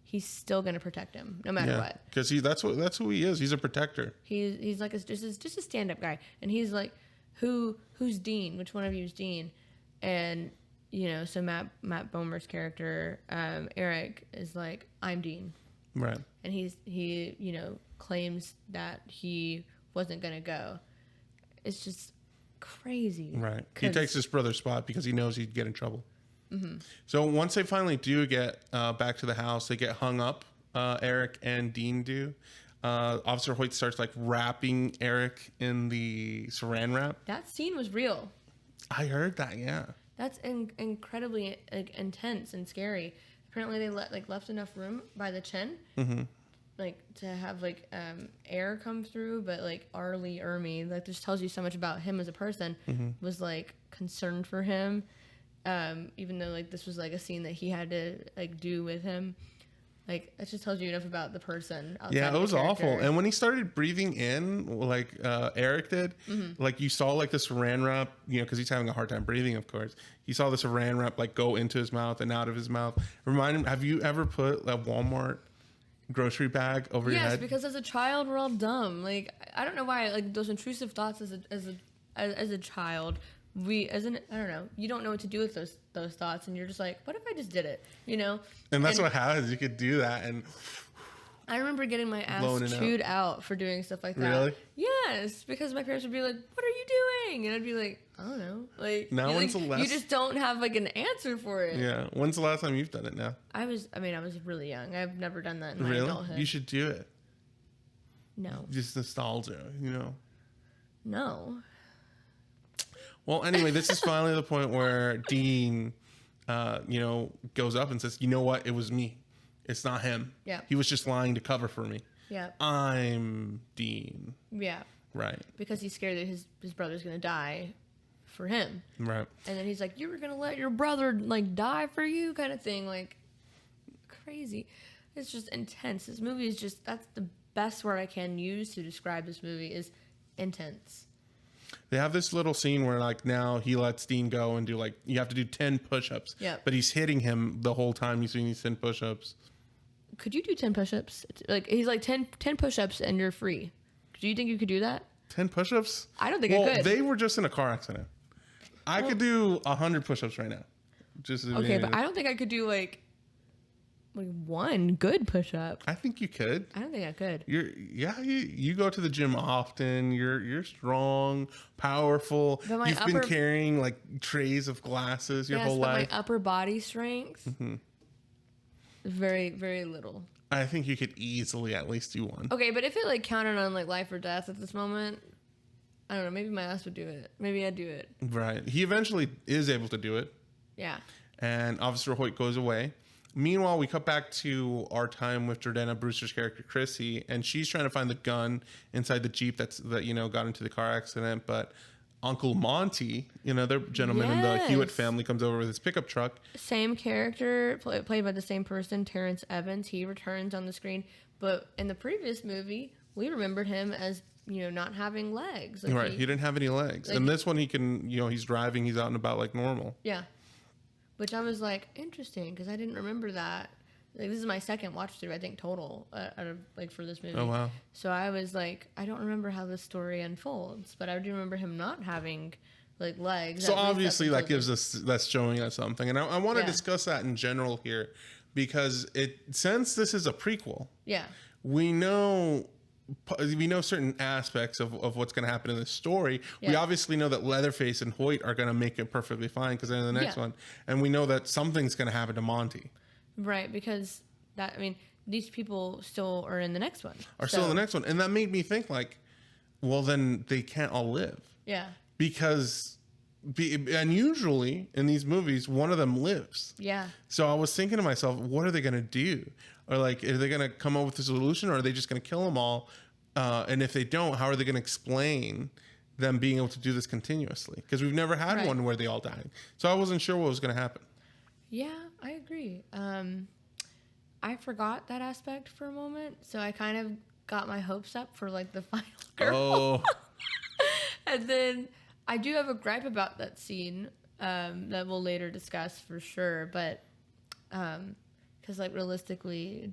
Speaker 1: he's still gonna protect him no matter what.
Speaker 2: Because that's who he is. He's a protector.
Speaker 1: He's like just a stand-up guy, and he's like, who's Dean? Which one of you is Dean? And so Matt Bomer's character, Eric, is like, I'm Dean.
Speaker 2: Right.
Speaker 1: And he claims that he wasn't gonna go. It's just crazy.
Speaker 2: Right. He takes his brother's spot because he knows he'd get in trouble. So once they finally do get back to the house, they get hung up. Eric and Dean do. Officer Hoyt starts like wrapping Eric in the saran wrap.
Speaker 1: That scene was real.
Speaker 2: I heard that. Yeah.
Speaker 1: That's incredibly intense and scary. Apparently they left enough room by the chin. Like to have air come through, but like Arlie Ermey, like this tells you so much about him as a person, was like concerned for him, even though like this was like a scene that he had to like do with him. Like that just tells you enough about the person.
Speaker 2: Yeah, it was awful. And when he started breathing in, like Eric did, like you saw like the saran wrap, because he's having a hard time breathing, of course. You saw the saran wrap like go into his mouth and out of his mouth. Remind him, have you ever put a Walmart grocery bag over your head?
Speaker 1: Yes, because as a child we're all dumb. Like I don't know why, like those intrusive thoughts as a child, I don't know, you don't know what to do with those thoughts, and you're just like, what if I just did it,
Speaker 2: And that's what happens. You could do that. And
Speaker 1: I remember getting my ass chewed out for doing stuff like that.
Speaker 2: Really?
Speaker 1: Yes, because my parents would be like, what are you doing? And I'd be like, I don't know. Like,
Speaker 2: now when's the last...
Speaker 1: You just don't have like an answer for it.
Speaker 2: Yeah. When's the last time you've done it now?
Speaker 1: I was really young. I've never done that in my adulthood.
Speaker 2: You should do it.
Speaker 1: No.
Speaker 2: Just nostalgia,
Speaker 1: No.
Speaker 2: Well, anyway, this is finally the point where Dean, goes up and says, you know what? It was me. It's not him.
Speaker 1: Yeah.
Speaker 2: He was just lying to cover for me.
Speaker 1: Yeah.
Speaker 2: I'm Dean.
Speaker 1: Yeah.
Speaker 2: Right.
Speaker 1: Because he's scared that his brother's going to die for him.
Speaker 2: Right.
Speaker 1: And then he's like, you were going to let your brother, like, die for you kind of thing. Like, crazy. It's just intense. This movie is just, that's the best word I can use to describe this movie is intense.
Speaker 2: They have this little scene where, like, now he lets Dean go and do, like, you have to do 10 push-ups.
Speaker 1: Yeah.
Speaker 2: But he's hitting him the whole time he's doing these 10 push-ups.
Speaker 1: Could you do 10 push-ups? Like, he's like 10 push-ups and you're free. Do you think you could do that?
Speaker 2: 10 push-ups?
Speaker 1: I don't think I could.
Speaker 2: They were just in a car accident. I could do 100 push-ups right now.
Speaker 1: Okay, but I don't think I could do, like one good push-up.
Speaker 2: I think you could.
Speaker 1: I don't think I could.
Speaker 2: You go to the gym often. You're strong, powerful. You've been carrying like trays of glasses your whole life.
Speaker 1: My upper body strength, very, very little.
Speaker 2: I think you could easily at least do one.
Speaker 1: Okay, but if it like counted on like life or death at this moment, I don't know. Maybe my ass would do it. Maybe I'd do it.
Speaker 2: Right. He eventually is able to do it.
Speaker 1: Yeah.
Speaker 2: And Officer Hoyt goes away. Meanwhile, we cut back to our time with Jordana Brewster's character Chrissy, and she's trying to find the gun inside the Jeep that got into the car accident. But Uncle Monty, the gentleman in the Hewitt family, comes over with his pickup truck.
Speaker 1: Same character, played by the same person, Terrence Evans. He returns on the screen, but in the previous movie, we remembered him as not having legs. Like
Speaker 2: right, he didn't have any legs. And this one, he can, he's driving, he's out and about like normal.
Speaker 1: Yeah. Which I was like, interesting, because I didn't remember that. Like, this is my second watch through, I think, total, out of, like, for this movie.
Speaker 2: Oh, wow.
Speaker 1: So I was like, I don't remember how this story unfolds, but I do remember him not having, like, legs.
Speaker 2: So obviously that's showing us something. And I want to discuss that in general here, because since this is a prequel, we know certain aspects of what's going to happen in the story. We obviously know that Leatherface and Hoyt are going to make it perfectly fine because they're in the next one. And we know that something's going to happen to Monty.
Speaker 1: Right, because these people still are in the next one.
Speaker 2: Still in the next one. And that made me think like, well, then they can't all live.
Speaker 1: Yeah.
Speaker 2: Because and usually in these movies, one of them lives.
Speaker 1: Yeah.
Speaker 2: So I was thinking to myself, what are they going to do? Or like, are they going to come up with a solution, or are they just going to kill them all? And if they don't, how are they going to explain them being able to do this continuously? Because we've never had one where they all died. So I wasn't sure what was going to happen.
Speaker 1: Yeah, I agree. I forgot that aspect for a moment, so I kind of got my hopes up for like the final girl.
Speaker 2: Oh.
Speaker 1: And then I do have a gripe about that scene that we'll later discuss for sure, but because like realistically,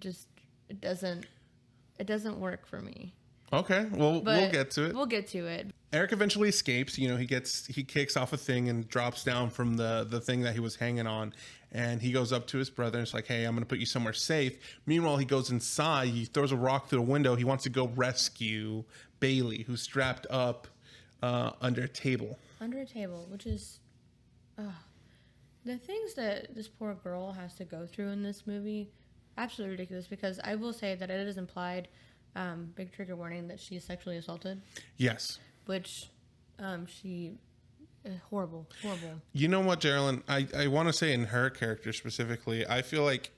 Speaker 1: it doesn't work for me.
Speaker 2: Okay, well, we'll get to it.
Speaker 1: We'll get to it.
Speaker 2: Eric eventually escapes. He kicks off a thing and drops down from the thing that he was hanging on. And he goes up to his brother and it's like, hey, I'm going to put you somewhere safe. Meanwhile, he goes inside. He throws a rock through the window. He wants to go rescue Bailey, who's strapped up under a table.
Speaker 1: Under a table, which is... the things that this poor girl has to go through in this movie, absolutely ridiculous, because I will say that it is implied, big trigger warning, that she's sexually assaulted.
Speaker 2: Yes.
Speaker 1: Which horrible.
Speaker 2: You know what, Geraldine? I want to say in her character specifically, I feel like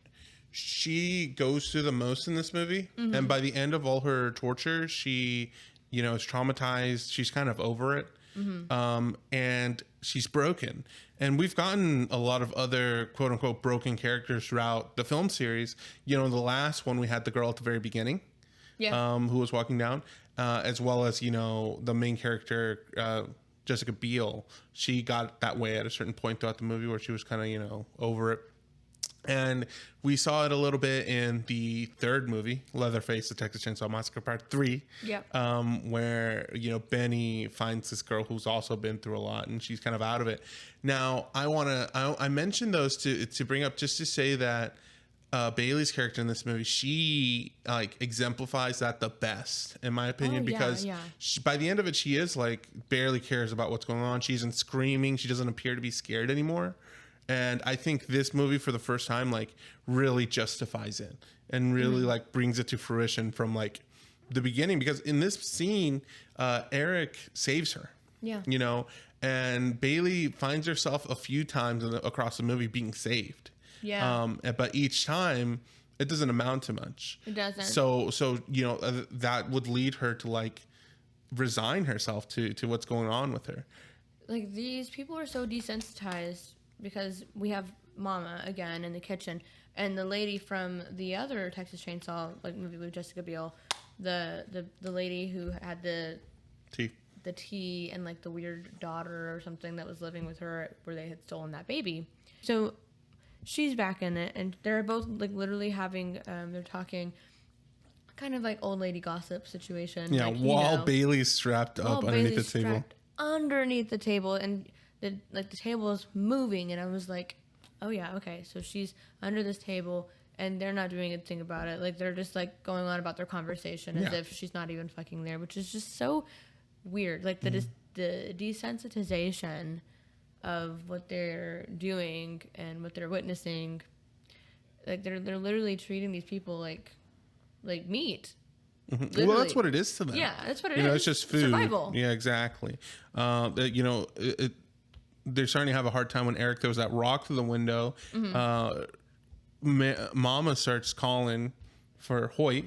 Speaker 2: she goes through the most in this movie. Mm-hmm. And by the end of all her torture, she, is traumatized. She's kind of over it. Mm-hmm. And she's broken. And we've gotten a lot of other quote unquote broken characters throughout the film series. The last one, we had the girl at the very beginning, who was walking down, as well as, the main character, Jessica Biel. She got that way at a certain point throughout the movie where she was kind of, over it. And we saw it a little bit in the third movie, Leatherface, the Texas Chainsaw Massacre Part 3.
Speaker 1: Yep.
Speaker 2: Where, Benny finds this girl who's also been through a lot and she's kind of out of it. Now, I mentioned those to bring up just to say that Bailey's character in this movie, she exemplifies that the best, in my opinion, because by the end of it, she is barely cares about what's going on. She isn't screaming. She doesn't appear to be scared anymore. And I think this movie, for the first time, really justifies it and really brings it to fruition from the beginning. Because in this scene, Eric saves her. Yeah. And Bailey finds herself a few times across the movie being saved. Yeah. But each time, it doesn't amount to much.
Speaker 1: It doesn't.
Speaker 2: So that would lead her to resign herself to what's going on with her.
Speaker 1: These people are so desensitized. Because we have Mama again in the kitchen, and the lady from the other Texas Chainsaw movie with Jessica Biel, the lady who had the tea and the weird daughter or something that was living with her where they had stolen that baby. So she's back in it, and they're both literally having they're talking kind of old lady gossip situation.
Speaker 2: Yeah, while Bailey's strapped up underneath the table.
Speaker 1: Underneath the table, and the table is moving, and I was like, oh yeah, okay, so she's under this table and they're not doing anything about it. They're just going on about their conversation as if she's not even fucking there, which is just so weird. The desensitization of what they're doing and what they're witnessing. They're literally treating these people like like meat.
Speaker 2: Well, that's what it is to them.
Speaker 1: Yeah, that's what it is.
Speaker 2: It's just food.
Speaker 1: Survival.
Speaker 2: Yeah, exactly. They're starting to have a hard time when Eric throws that rock through the window. Mama starts calling for Hoyt.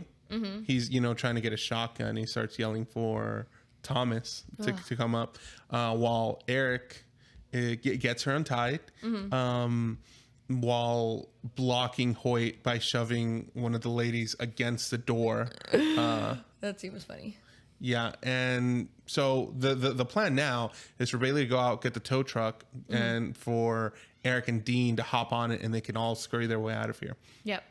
Speaker 2: He's, trying to get a shotgun. He starts yelling for Thomas to come up, while Eric gets her untied, while blocking Hoyt by shoving one of the ladies against the door.
Speaker 1: That seems funny.
Speaker 2: Yeah, and so the plan now is for Bailey to go out, get the tow truck, and for Eric and Dean to hop on it, and they can all scurry their way out of here.
Speaker 1: Yep.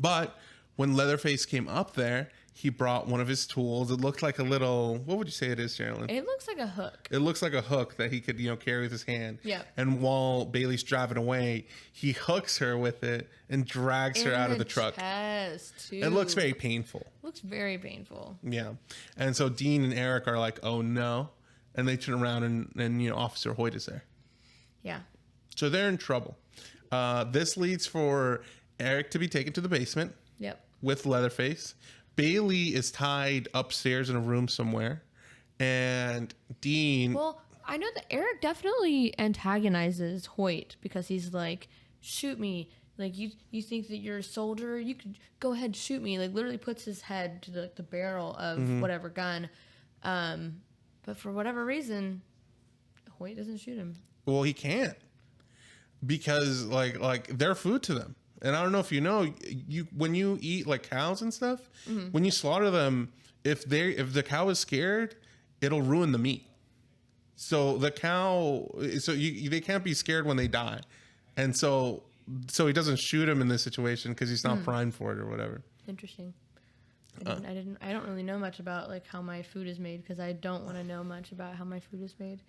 Speaker 2: But when Leatherface came up there, he brought one of his tools. It looked like a little, what would you say it is, Sherilyn?
Speaker 1: It looks like a hook.
Speaker 2: It looks like a hook that he could, carry with his hand.
Speaker 1: Yeah.
Speaker 2: And while Bailey's driving away, he hooks her with it and drags her out of the truck.
Speaker 1: Too.
Speaker 2: It looks very painful.
Speaker 1: Looks very painful.
Speaker 2: Yeah. And so Dean and Eric are like, oh no. And they turn around and Officer Hoyt is there.
Speaker 1: Yeah.
Speaker 2: So they're in trouble. This leads for Eric to be taken to the basement.
Speaker 1: Yep.
Speaker 2: With Leatherface. Bailey is tied upstairs in a room somewhere. And Dean...
Speaker 1: Well, I know that Eric definitely antagonizes Hoyt because he's like, shoot me. Like, you think that you're a soldier? You could go ahead and shoot me. Like, literally puts his head to the barrel of whatever gun. But for whatever reason, Hoyt doesn't shoot him.
Speaker 2: Well, he can't. Because, like they're food to them. And I don't know if you know, when you eat like cows and stuff, when you slaughter them, if the cow is scared, it'll ruin the meat. So the cow, they can't be scared when they die, and so he doesn't shoot him in this situation because he's not primed for it or whatever.
Speaker 1: Interesting. I don't really know much about like how my food is made because I don't want to know much about how my food is made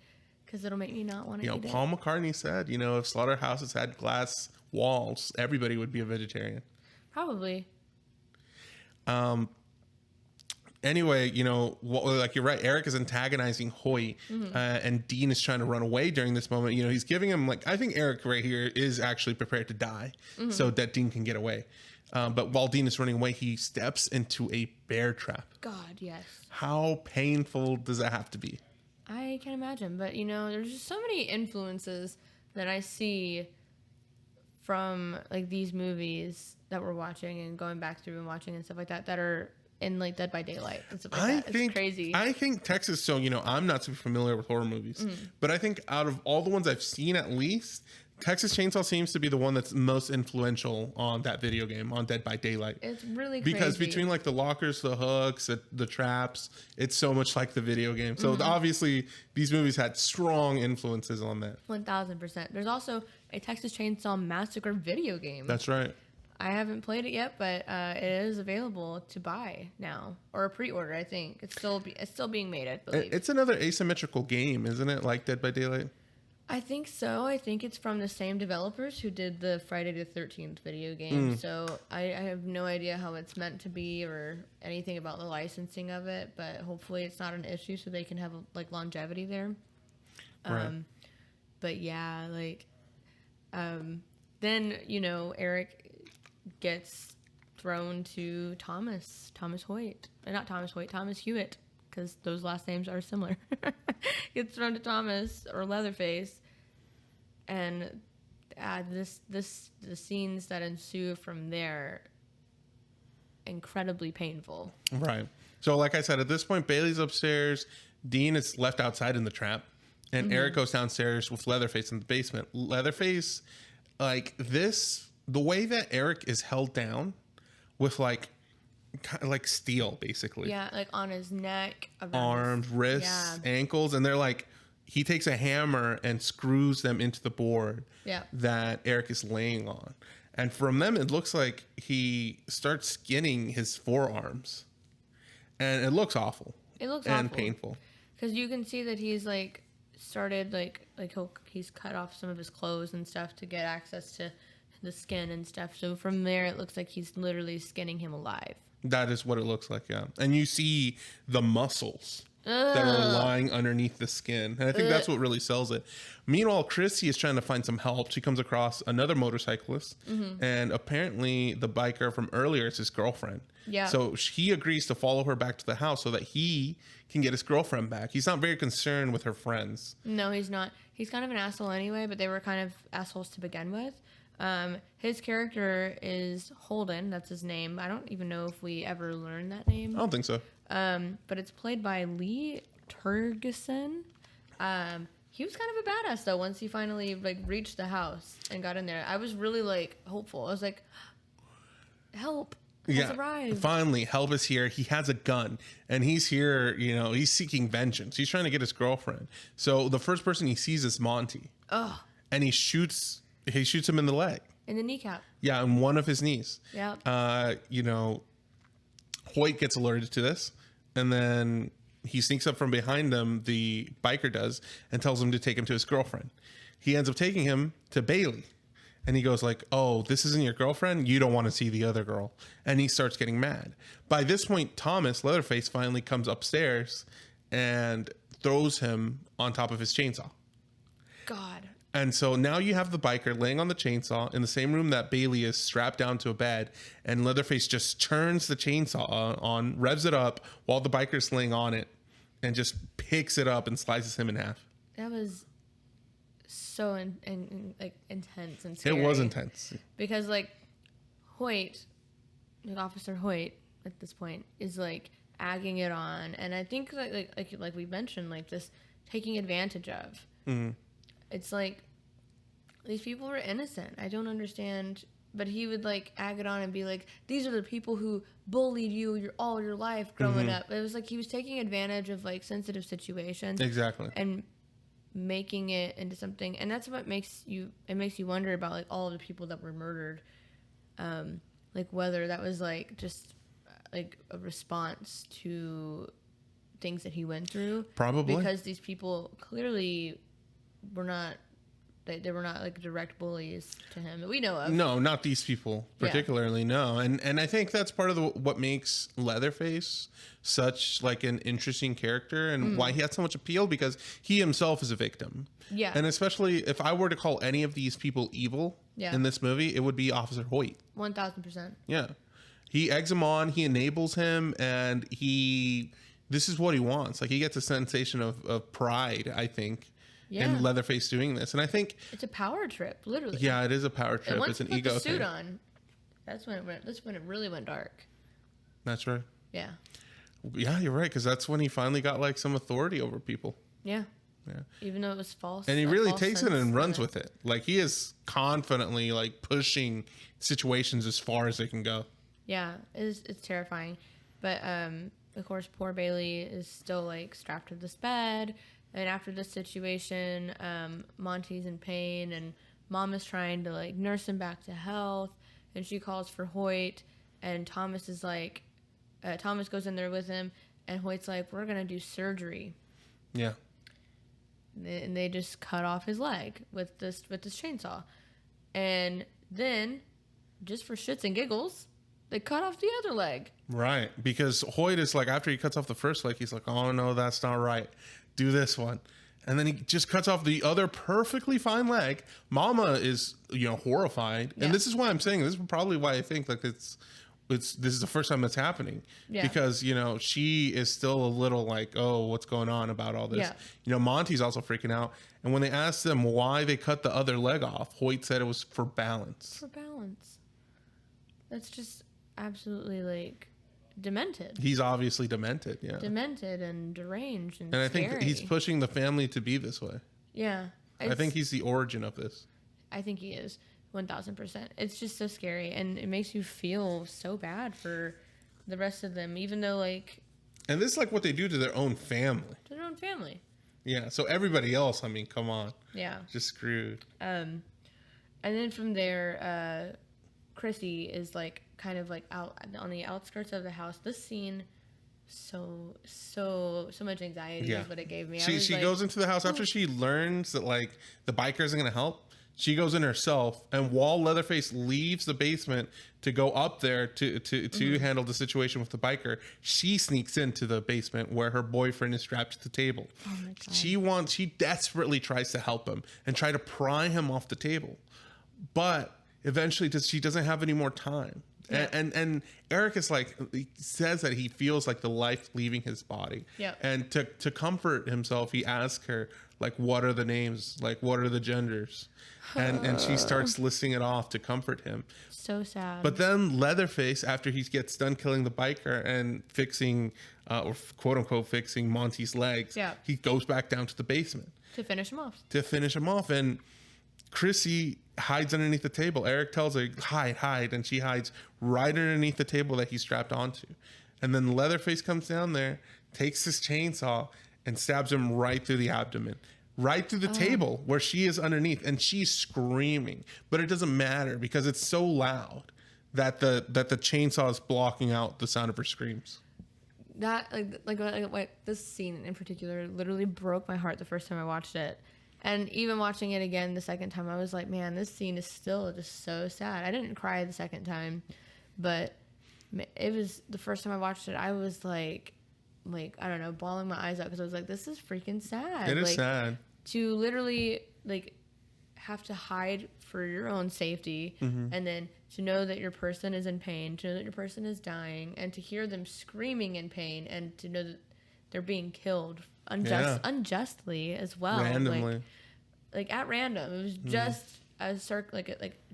Speaker 1: because it'll make me not want to eat it.
Speaker 2: Paul McCartney said, if slaughterhouses had glass walls, everybody would be a vegetarian.
Speaker 1: Probably.
Speaker 2: Anyway, like you're right, Eric is antagonizing Hoyt, and Dean is trying to run away during this moment. He's giving him, like, I think Eric right here is actually prepared to die so that Dean can get away. But while Dean is running away, he steps into a bear trap.
Speaker 1: God, yes.
Speaker 2: How painful does that have to be?
Speaker 1: I can imagine. But, there's just so many influences that I see from, like, these movies that we're watching and going back through and watching and stuff like that are in, like, Dead by Daylight and stuff like that. It's crazy.
Speaker 2: I think Texas, so, I'm not super familiar with horror movies, but I think out of all the ones I've seen, at least, Texas Chainsaw seems to be the one that's most influential on that video game, on Dead by Daylight.
Speaker 1: It's really crazy.
Speaker 2: Because between, like, the lockers, the hooks, the traps, it's so much like the video game. So, obviously, these movies had strong influences on that.
Speaker 1: 1,000%. There's also a Texas Chainsaw Massacre video game.
Speaker 2: That's right.
Speaker 1: I haven't played it yet, but it is available to buy now, or a pre-order. I think it's still being made. I believe
Speaker 2: it's another asymmetrical game, isn't it? Like Dead by Daylight.
Speaker 1: I think so. I think it's from the same developers who did the Friday the 13th video game. So I have no idea how it's meant to be or anything about the licensing of it, but hopefully it's not an issue so they can have like longevity there.
Speaker 2: Right.
Speaker 1: But yeah, like then Eric gets thrown to Thomas Hewitt, because those last names are similar. Gets thrown to Thomas or Leatherface, and the scenes that ensue from there, incredibly painful.
Speaker 2: Right. So, like I said, at this point, Bailey's upstairs. Dean is left outside in the trap, and Eric goes downstairs with Leatherface in the basement. Leatherface, like this. The way that Eric is held down with like steel, basically.
Speaker 1: Yeah, like on his neck,
Speaker 2: arms, wrists, ankles, and they're like, he takes a hammer and screws them into the board that Eric is laying on. And from them, it looks like he starts skinning his forearms. And it looks awful.
Speaker 1: It looks
Speaker 2: and
Speaker 1: awful.
Speaker 2: Painful.
Speaker 1: Because you can see that he's like started he's cut off some of his clothes and stuff to get access to the skin and stuff. So from there, it looks like he's literally skinning him alive.
Speaker 2: That is what it looks like, yeah. And you see the muscles that are lying underneath the skin. And I think that's what really sells it. Meanwhile, Chrissy is trying to find some help. She comes across another motorcyclist, and apparently the biker from earlier is his girlfriend.
Speaker 1: Yeah.
Speaker 2: So he agrees to follow her back to the house so that he can get his girlfriend back. He's not very concerned with her friends.
Speaker 1: No, he's not. He's kind of an asshole anyway, but they were kind of assholes to begin with. His character is Holden. That's his name. I don't even know if we ever learned that name.
Speaker 2: I don't think so.
Speaker 1: But it's played by Lee Tergesen. He was kind of a badass though. Once he finally like reached the house and got in there, I was really like hopeful. I was like, help has arrived.
Speaker 2: Finally, help is here. He has a gun, and he's here. You know, he's seeking vengeance. He's trying to get his girlfriend. So the first person he sees is Monty.
Speaker 1: Oh.
Speaker 2: And he shoots him in the leg.
Speaker 1: In the kneecap.
Speaker 2: Yeah, on one of his knees.
Speaker 1: Yeah.
Speaker 2: You know, Hoyt gets alerted to this, and then he sneaks up from behind him, the biker does, and tells him to take him to his girlfriend. He ends up taking him to Bailey. And he goes like, oh, this isn't your girlfriend? You don't want to see the other girl. And he starts getting mad. By this point, Thomas, Leatherface, finally comes upstairs and throws him on top of his chainsaw.
Speaker 1: God.
Speaker 2: And so now you have the biker laying on the chainsaw in the same room that Bailey is strapped down to a bed. And Leatherface just turns the chainsaw on, revs it up while the biker's laying on it, and just picks it up and slices him in half.
Speaker 1: That was so like intense and scary.
Speaker 2: It was intense.
Speaker 1: Because like Hoyt, like Officer Hoyt at this point is like agging it on, and I think like we mentioned, like this taking advantage of.
Speaker 2: Mm-hmm.
Speaker 1: It's like these people were innocent. I don't understand, but he would like egg it on and be like, these are the people who bullied you all your life growing up. It was like he was taking advantage of like sensitive situations.
Speaker 2: Exactly.
Speaker 1: And making it into something, and that's what makes you wonder about like all of the people that were murdered, like whether that was like just like a response to things that he went through.
Speaker 2: Probably,
Speaker 1: because these people clearly were not, they were not like direct bullies to him that we know of.
Speaker 2: No, not these people particularly. Yeah. No, and I think that's part of what makes Leatherface such like an interesting character, and why he had so much appeal, because he himself is a victim.
Speaker 1: Yeah.
Speaker 2: And especially if I were to call any of these people evil in this movie, it would be Officer Hoyt.
Speaker 1: 1000%.
Speaker 2: Yeah. He eggs him on, he enables him, and this is what he wants. Like he gets a sensation of pride, I think. Yeah. And Leatherface doing this, and I think
Speaker 1: it's a power trip, literally.
Speaker 2: Yeah, it is a power trip. It's an ego thing.
Speaker 1: Suit on. That's when it really went dark.
Speaker 2: That's right.
Speaker 1: Yeah.
Speaker 2: Yeah, you're right, because that's when he finally got like some authority over people.
Speaker 1: Yeah. Yeah. Even though it was false.
Speaker 2: And he really takes it and runs with it. Like he is confidently like pushing situations as far as they can go.
Speaker 1: Yeah, it's terrifying, but of course, poor Bailey is still like strapped to this bed. And after this situation, Monty's in pain, and Mom is trying to like nurse him back to health, and she calls for Hoyt, and Thomas is like, Thomas goes in there with him, and Hoyt's like, we're gonna do surgery.
Speaker 2: Yeah.
Speaker 1: And they just cut off his leg with this chainsaw, and then, just for shits and giggles, they cut off the other leg. Right,
Speaker 2: because Hoyt is like, after he cuts off the first leg, he's like, oh no, that's not right. Do this one. And then he just cuts off the other perfectly fine leg. Mama is, horrified. Yeah. And this is why I'm saying, this is probably why I think like this is the first time that's happening. Yeah. Because, she is still a little like, oh, what's going on about all this? Yeah. Monty's also freaking out. And when they asked them why they cut the other leg off, Hoyt said it was for balance.
Speaker 1: For balance. That's just absolutely like demented.
Speaker 2: He's obviously demented, yeah.
Speaker 1: Demented and deranged and
Speaker 2: I
Speaker 1: scary.
Speaker 2: think he's pushing the family to be this way.
Speaker 1: Yeah.
Speaker 2: I think he's the origin of this.
Speaker 1: I think he is, 1000%. It's just so scary, and it makes you feel so bad for the rest of them, even though like...
Speaker 2: And this is like what they do to their own family.
Speaker 1: To their own family.
Speaker 2: Yeah, so everybody else, I mean, come on.
Speaker 1: Yeah.
Speaker 2: Just screwed.
Speaker 1: And then from there, Chrissy is like kind of like out on the outskirts of the house. This scene, so much anxiety is what it gave me.
Speaker 2: She goes into the house after she learns that like the biker isn't going to help. She goes in herself, and while Leatherface leaves the basement to go up there to handle the situation with the biker, she sneaks into the basement where her boyfriend is strapped to the table.
Speaker 1: Oh my God.
Speaker 2: She desperately tries to help him and try to pry him off the table, but eventually she doesn't have any more time. Yeah. And Eric is like, he says that he feels like the life leaving his body.
Speaker 1: Yeah.
Speaker 2: And to comfort himself, he asks her, like, what are the names? Like, what are the genders? And she starts listing it off to comfort him.
Speaker 1: So sad.
Speaker 2: But then Leatherface, after he gets done killing the biker and fixing, or quote unquote fixing Monty's legs, he goes back down to the basement.
Speaker 1: To finish him off.
Speaker 2: And Chrissy hides underneath the table. Eric tells her, hide. And she hides right underneath the table that he's strapped onto. And then Leatherface comes down there, takes his chainsaw, and stabs him right through the abdomen. Right through the table where she is underneath. And she's screaming. But it doesn't matter because it's so loud that the chainsaw is blocking out the sound of her screams.
Speaker 1: That, like this scene in particular literally broke my heart the first time I watched it. And even watching it again the second time, I was like, man, this scene is still just so sad. I didn't cry the second time, but it was the first time I watched it, I was like I don't know, bawling my eyes out because I was like, this is freaking sad.
Speaker 2: It is sad.
Speaker 1: To literally have to hide for your own safety, and then to know that your person is in pain, to know that your person is dying, and to hear them screaming in pain, and to know that they're being killed unjustly as well,
Speaker 2: randomly,
Speaker 1: like at random. It was just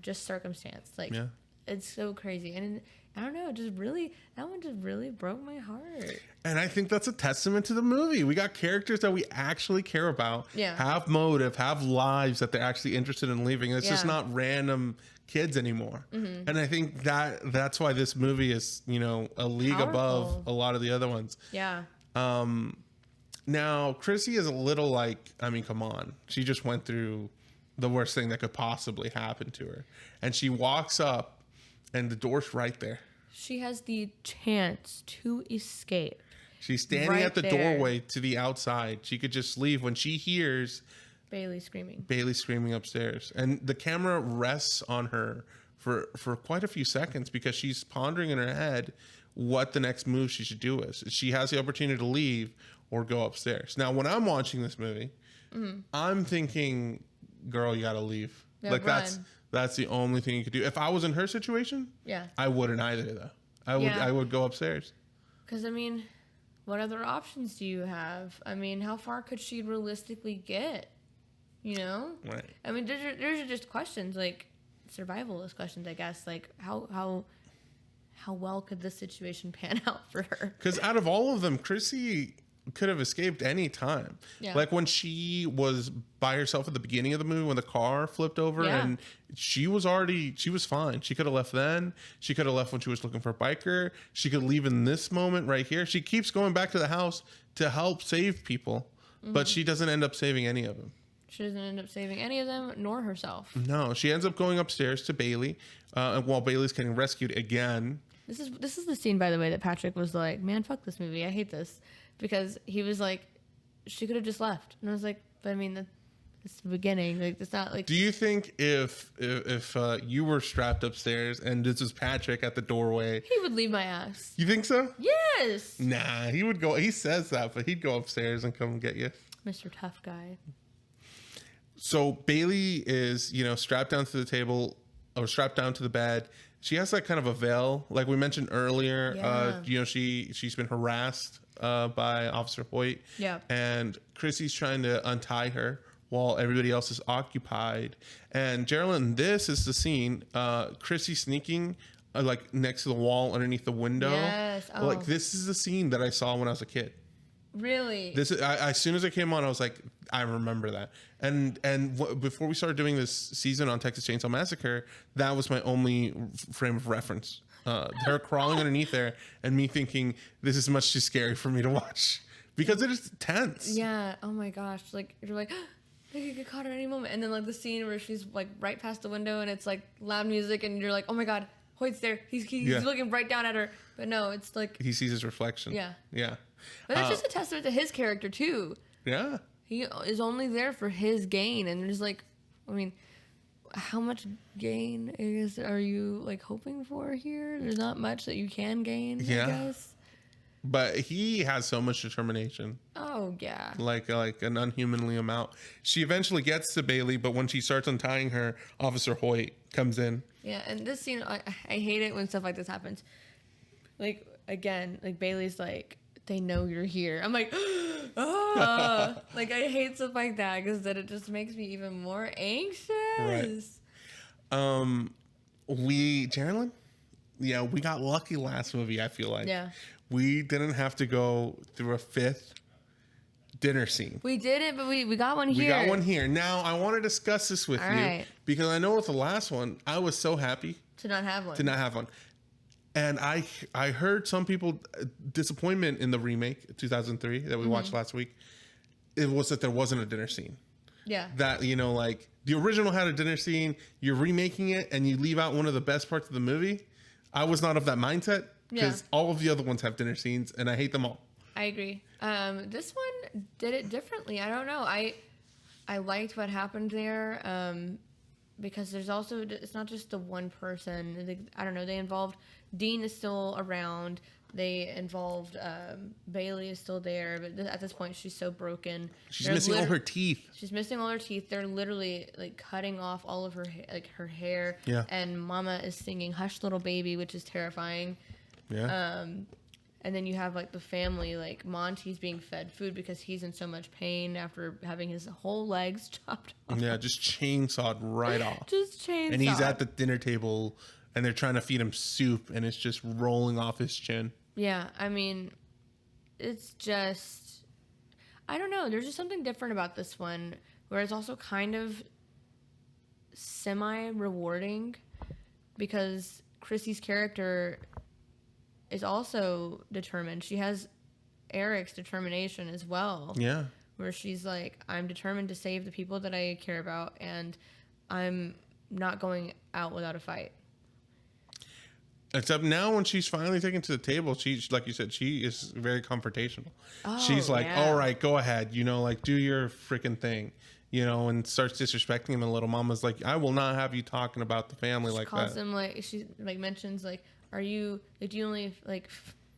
Speaker 1: just circumstance. It's so crazy, and I don't know. That one just really broke my heart.
Speaker 2: And I think that's a testament to the movie. We got characters that we actually care about, have motive, have lives that they're actually interested in leaving. It's just not random kids anymore. And I think that's why this movie is, a league above a lot of the other ones.
Speaker 1: Yeah.
Speaker 2: Now, Chrissy is a little come on. She just went through the worst thing that could possibly happen to her. And she walks up, and the door's right there.
Speaker 1: She has the chance to escape.
Speaker 2: She's standing at the doorway to the outside. She could just leave when she hears
Speaker 1: Bailey screaming
Speaker 2: upstairs. And the camera rests on her for quite a few seconds because she's pondering in her head what the next move she should do is. She has the opportunity to leave or go upstairs. Now, when I'm watching this movie, I'm thinking, girl, you got to leave.
Speaker 1: Yeah,
Speaker 2: that's the only thing you could do. If I was in her situation, I wouldn't either, though. I would go upstairs.
Speaker 1: Because, what other options do you have? How far could she realistically get?
Speaker 2: Right.
Speaker 1: There's just questions, survivalist questions, I guess. How well could this situation pan out for her?
Speaker 2: Because out of all of them, Chrissy could have escaped any time.
Speaker 1: Yeah.
Speaker 2: Like when she was by herself at the beginning of the movie when the car flipped over and she was fine. She could have left then. She could have left when she was looking for a biker. She could leave in this moment right here. She keeps going back to the house to help save people, but she doesn't end up saving any of them.
Speaker 1: She doesn't end up saving any of them, nor herself.
Speaker 2: No, she ends up going upstairs to Bailey, while Bailey's getting rescued again.
Speaker 1: This is the scene, by the way, that Patrick was like, man, fuck this movie. I hate this. Because he was like, she could have just left. And I was like, but it's the beginning. It's not like...
Speaker 2: Do you think if you were strapped upstairs and this was Patrick at the doorway...
Speaker 1: He would leave my ass.
Speaker 2: You think so?
Speaker 1: Yes!
Speaker 2: Nah, he would go... He says that, but he'd go upstairs and come get you.
Speaker 1: Mr. Tough Guy.
Speaker 2: So Bailey is, strapped down to the table or strapped down to the bed. She has kind of a veil. Like we mentioned earlier, she's been harassed by Officer Hoyt.
Speaker 1: Yeah.
Speaker 2: And Chrissy's trying to untie her while everybody else is occupied. And Geraldine, this is the scene. Chrissy sneaking next to the wall underneath the window.
Speaker 1: Yes. Oh.
Speaker 2: This is the scene that I saw when I was a kid.
Speaker 1: Really?
Speaker 2: This is, as soon as it came on, I was like, I remember that. And before we started doing this season on Texas Chainsaw Massacre, that was my only frame of reference. Her crawling underneath there and me thinking, this is much too scary for me to watch because it is tense.
Speaker 1: Yeah. Oh my gosh. You're like, they could get caught at any moment. And then the scene where she's right past the window and it's loud music and you're like, oh my God, Hoyt's there. He's looking right down at her. But no, it's he
Speaker 2: sees his reflection.
Speaker 1: Yeah.
Speaker 2: Yeah.
Speaker 1: But that's just a testament to his character too.
Speaker 2: Yeah.
Speaker 1: He is only there for his gain. And how much gain are you like hoping for here? There's not much that you can gain, I guess.
Speaker 2: But he has so much determination.
Speaker 1: Oh yeah.
Speaker 2: Like an unhumanly amount. She eventually gets to Bailey, but when she starts untying her, Officer Hoyt comes in.
Speaker 1: Yeah, and this scene, I hate it when stuff like this happens. Like, again, like Bailey's like, they know you're here. I'm like, oh, like I hate stuff like that because then it just makes me even more anxious.
Speaker 2: Right. Geraldine? Yeah, we got lucky last movie, I feel like.
Speaker 1: Yeah.
Speaker 2: We didn't have to go through a 5th dinner scene.
Speaker 1: We did it, but we got one here.
Speaker 2: We got one here. Now, I want to discuss this with
Speaker 1: All
Speaker 2: you
Speaker 1: right.
Speaker 2: because I know with the last one, I was so happy
Speaker 1: to not have one.
Speaker 2: And I heard some people disappointment in the remake 2003 that we watched last week. It was that there wasn't a dinner scene.
Speaker 1: Yeah.
Speaker 2: That, like the original had a dinner scene, you're remaking it and you leave out one of the best parts of the movie. I was not of that mindset because all of the other ones have dinner scenes and I hate them all.
Speaker 1: I agree. This one did it differently. I don't know. I liked what happened there because there's also, it's not just the one person. I don't know. They involved, Dean is still around. They involved, Bailey is still there. But at this point, she's so broken.
Speaker 2: She's missing all her teeth.
Speaker 1: She's missing all her teeth. They're literally like cutting off all of her, her hair.
Speaker 2: Yeah.
Speaker 1: And Mama is singing Hush Little Baby, which is terrifying.
Speaker 2: Yeah.
Speaker 1: And then you have like the family, like Monty's being fed food because he's in so much pain after having his whole legs chopped off.
Speaker 2: Yeah, just chainsawed right off.
Speaker 1: Just chainsawed.
Speaker 2: And he's at the dinner table and they're trying to feed him soup and it's just rolling off his chin.
Speaker 1: Yeah, I mean, it's just, I don't know. There's just something different about this one where it's also kind of semi-rewarding because Chrissy's character is also determined. She has Eric's determination as well.
Speaker 2: Yeah.
Speaker 1: Where she's like, I'm determined to save the people that I care about, and I'm not going out without a fight.
Speaker 2: Except now when she's finally taken to the table, she's, like you said, she is very confrontational.
Speaker 1: Oh,
Speaker 2: she's like,
Speaker 1: yeah.
Speaker 2: all right, go ahead. Like, do your freaking thing. And starts disrespecting him. And little mama's like, I will not have you talking about the family like that.
Speaker 1: She calls him, like, she, like, mentions, like, are you, like, do you only, like,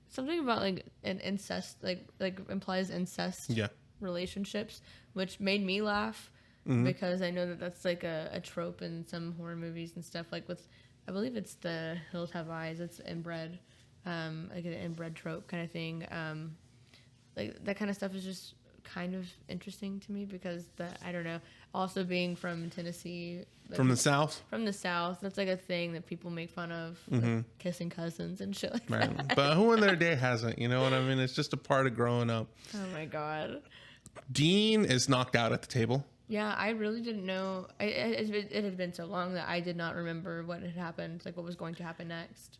Speaker 1: something about, like, an incest, like implies incest relationships, which made me laugh because I know that that's, like, a trope in some horror movies and stuff, like, with, I believe it's The Hills Have Eyes, it's inbred, like an inbred trope kind of thing. Like, that kind of stuff is just kind of interesting to me because I don't know, also being from Tennessee, like,
Speaker 2: from the South,
Speaker 1: that's like a thing that people make fun of, like kissing cousins and shit like that.
Speaker 2: But who in their day hasn't? You know what I mean? It's just a part of growing up.
Speaker 1: Oh my god.
Speaker 2: Dean is knocked out at the table.
Speaker 1: Yeah, I really didn't know. It had been so long that I did not remember what had happened, like what was going to happen next.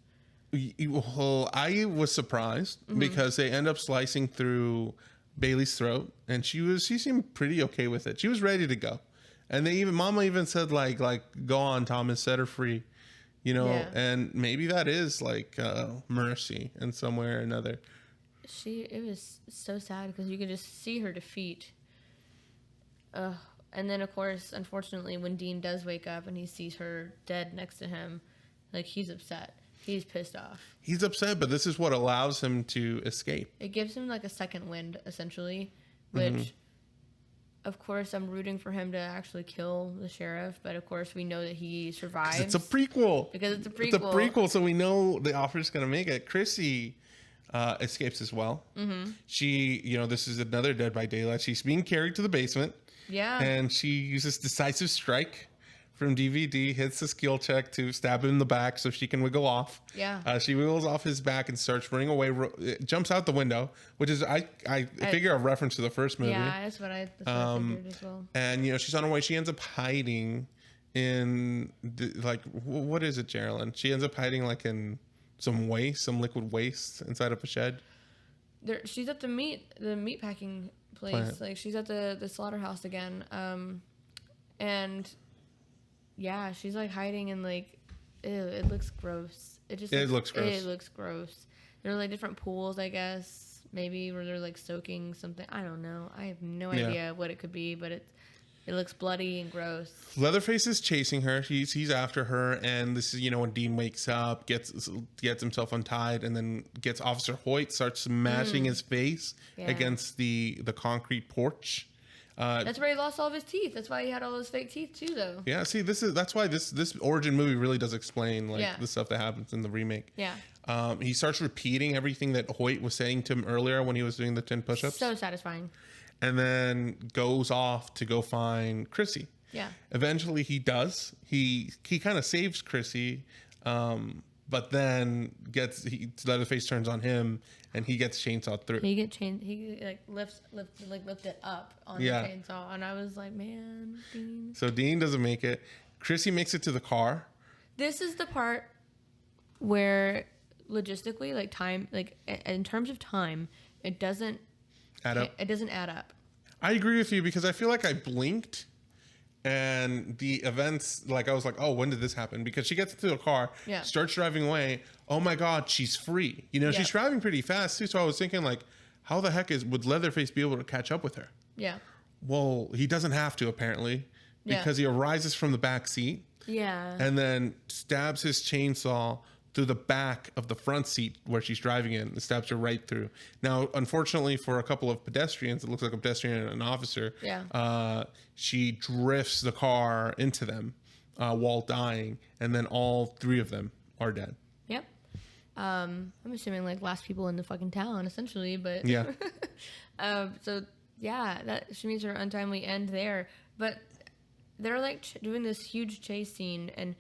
Speaker 2: Well, I was surprised because they end up slicing through Bailey's throat, and she seemed pretty okay with it. She was ready to go, and Mama even said like go on, Thomas, set her free, and maybe that is like mercy in some way or another.
Speaker 1: It was so sad because you could just see her defeat. And then of course, unfortunately, when Dean does wake up and he sees her dead next to him, like he's upset. He's pissed off. He's
Speaker 2: upset, but this is what allows him to escape.
Speaker 1: It gives him like a second wind, essentially, which, of course, I'm rooting for him to actually kill the sheriff. But of course, we know that he survives.
Speaker 2: It's a prequel.
Speaker 1: Because it's a prequel.
Speaker 2: It's a prequel, so we know the officer's going to make it. Chrissy escapes as well. She, this is another Dead by Daylight. She's being carried to the basement.
Speaker 1: Yeah.
Speaker 2: And she uses Decisive Strike from DVD, hits the skill check to stab him in the back so she can wiggle off.
Speaker 1: Yeah.
Speaker 2: She wiggles off his back and starts running away. Jumps out the window, which is, I figure, a reference to the first movie.
Speaker 1: Yeah, that's what I figured as well.
Speaker 2: And, she's on her way. She ends up hiding in, what is it, Geraldine? She ends up hiding, like, in some liquid waste inside of a shed.
Speaker 1: She's at the meat packing place.
Speaker 2: Plant.
Speaker 1: Like, she's at the slaughterhouse again. And... yeah, she's like hiding in like, ew, it looks gross. It looks gross. It looks gross. There are like different pools, I guess, maybe where they're like soaking something. I don't know. I have no idea what it could be, but It looks bloody and gross.
Speaker 2: Leatherface is chasing her. He's after her, and this is, you know, when Dean wakes up, gets himself untied, and then gets Officer Hoyt, starts smashing his face against the concrete porch.
Speaker 1: That's where he lost all of his teeth. That's why he had all those fake teeth too, though.
Speaker 2: Yeah, see, that's why this origin movie really does explain the stuff that happens in the remake.
Speaker 1: Yeah.
Speaker 2: He starts repeating everything that Hoyt was saying to him earlier when he was doing the 10 push-ups.
Speaker 1: So satisfying. And
Speaker 2: then goes off to go find Chrissy.
Speaker 1: Yeah.
Speaker 2: Eventually he does. He kind of saves Chrissy, but then Leatherface turns on him and he gets chainsawed through.
Speaker 1: He like lifts it up on the chainsaw, and I was like, man, Dean.
Speaker 2: So Dean doesn't make it. Chrissy makes it to the car.
Speaker 1: This is the part where logistically, like time, like in terms of time, it doesn't add up. It doesn't add up.
Speaker 2: I agree with you because I feel like I blinked and the events, like I was like, oh, when did this happen? Because she gets into the car, starts driving away. Oh my God, she's free. You know, she's driving pretty fast too. So I was thinking like, how the heck would Leatherface be able to catch up with her?
Speaker 1: Yeah.
Speaker 2: Well, he doesn't have to apparently because he arises from the back seat.
Speaker 1: Yeah.
Speaker 2: And then stabs his chainsaw through the back of the front seat where she's driving in. It stabs her right through. Now, unfortunately for a couple of pedestrians, it looks like a pedestrian and an officer.
Speaker 1: Yeah.
Speaker 2: She drifts the car into them while dying, and then all three of them are dead.
Speaker 1: Yep. I'm assuming like last people in the fucking town, essentially, but
Speaker 2: yeah.
Speaker 1: So yeah, that she means her untimely end there. But they're like doing this huge chase scene, and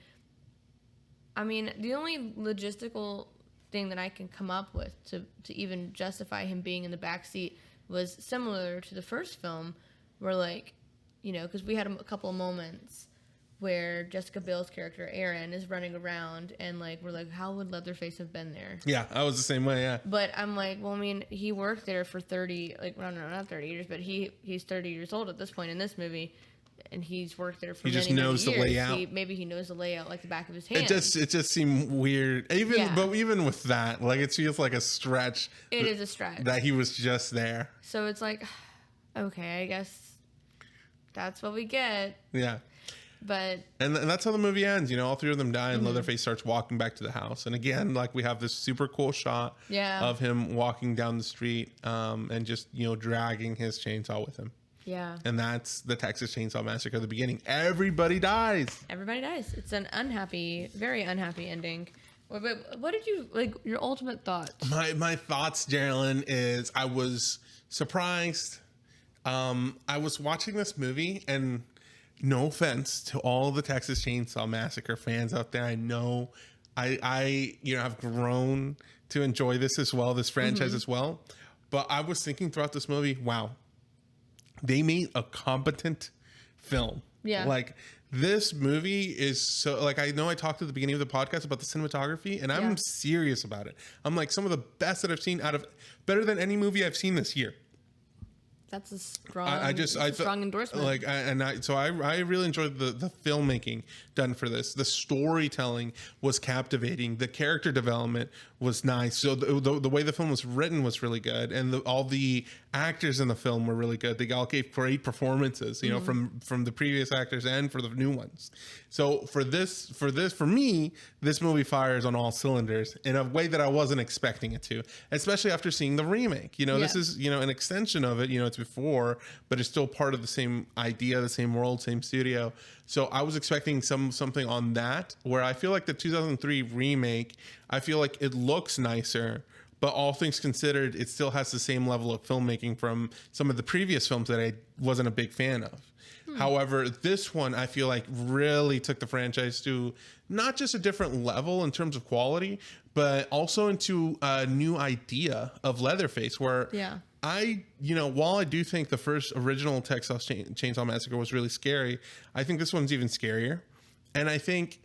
Speaker 1: I mean, the only logistical thing that I can come up with to even justify him being in the back seat was similar to the first film, where like, you know, because we had a couple of moments where Jessica Biel's character Aaron is running around, and like we're like, how would Leatherface have been there?
Speaker 2: Yeah, I was the same way. Yeah.
Speaker 1: But I'm like, well, I mean, he worked there for 30, like, well, no, not 30 years, but he's 30 years old at this point in this movie. And he's worked there for many years. He just knows the layout. Maybe he knows the layout like the back of his hand.
Speaker 2: It just seemed weird. But even with that, like it feels like a stretch.
Speaker 1: It is a stretch.
Speaker 2: That he was just there.
Speaker 1: So it's like, okay, I guess that's what we get.
Speaker 2: Yeah.
Speaker 1: But
Speaker 2: and that's how the movie ends. You know, all three of them die, and Leatherface starts walking back to the house. And again, like we have this super cool shot of him walking down the street, and just, you know, dragging his chainsaw with him.
Speaker 1: Yeah.
Speaker 2: And that's the Texas Chainsaw Massacre at the beginning. Everybody dies.
Speaker 1: Everybody dies. It's an very unhappy ending. What did you, like, your ultimate thoughts?
Speaker 2: My thoughts, Geraldine, is I was surprised. I was watching this movie, and no offense to all the Texas Chainsaw Massacre fans out there. I know I you know, have grown to enjoy this as well, this franchise as well. But I was thinking throughout this movie, wow, they made a competent film.
Speaker 1: Yeah.
Speaker 2: Like, this movie is so, like, I know I talked at the beginning of the podcast about the cinematography, and I'm serious about it. I'm like, some of the best that I've seen better than any movie I've seen this year.
Speaker 1: That's a strong, strong endorsement.
Speaker 2: Like, I really enjoyed the filmmaking done for this. The storytelling was captivating. The character development was nice. So the way the film was written was really good, and all the actors in the film were really good. They all gave great performances, you know, from the previous actors and for the new ones. So for me, this movie fires on all cylinders in a way that I wasn't expecting it to, especially after seeing the remake. You know, this is, you know, an extension of it. You know, it's before, but it's still part of the same idea, the same world, same studio. So I was expecting something on that, where I feel like the 2003 remake, I feel like it looks nicer, but all things considered, it still has the same level of filmmaking from some of the previous films that I wasn't a big fan of. However, this one, I feel like, really took the franchise to not just a different level in terms of quality, but also into a new idea of Leatherface, where while I do think the first original Texas Chainsaw Massacre was really scary, I think this one's even scarier. And I think,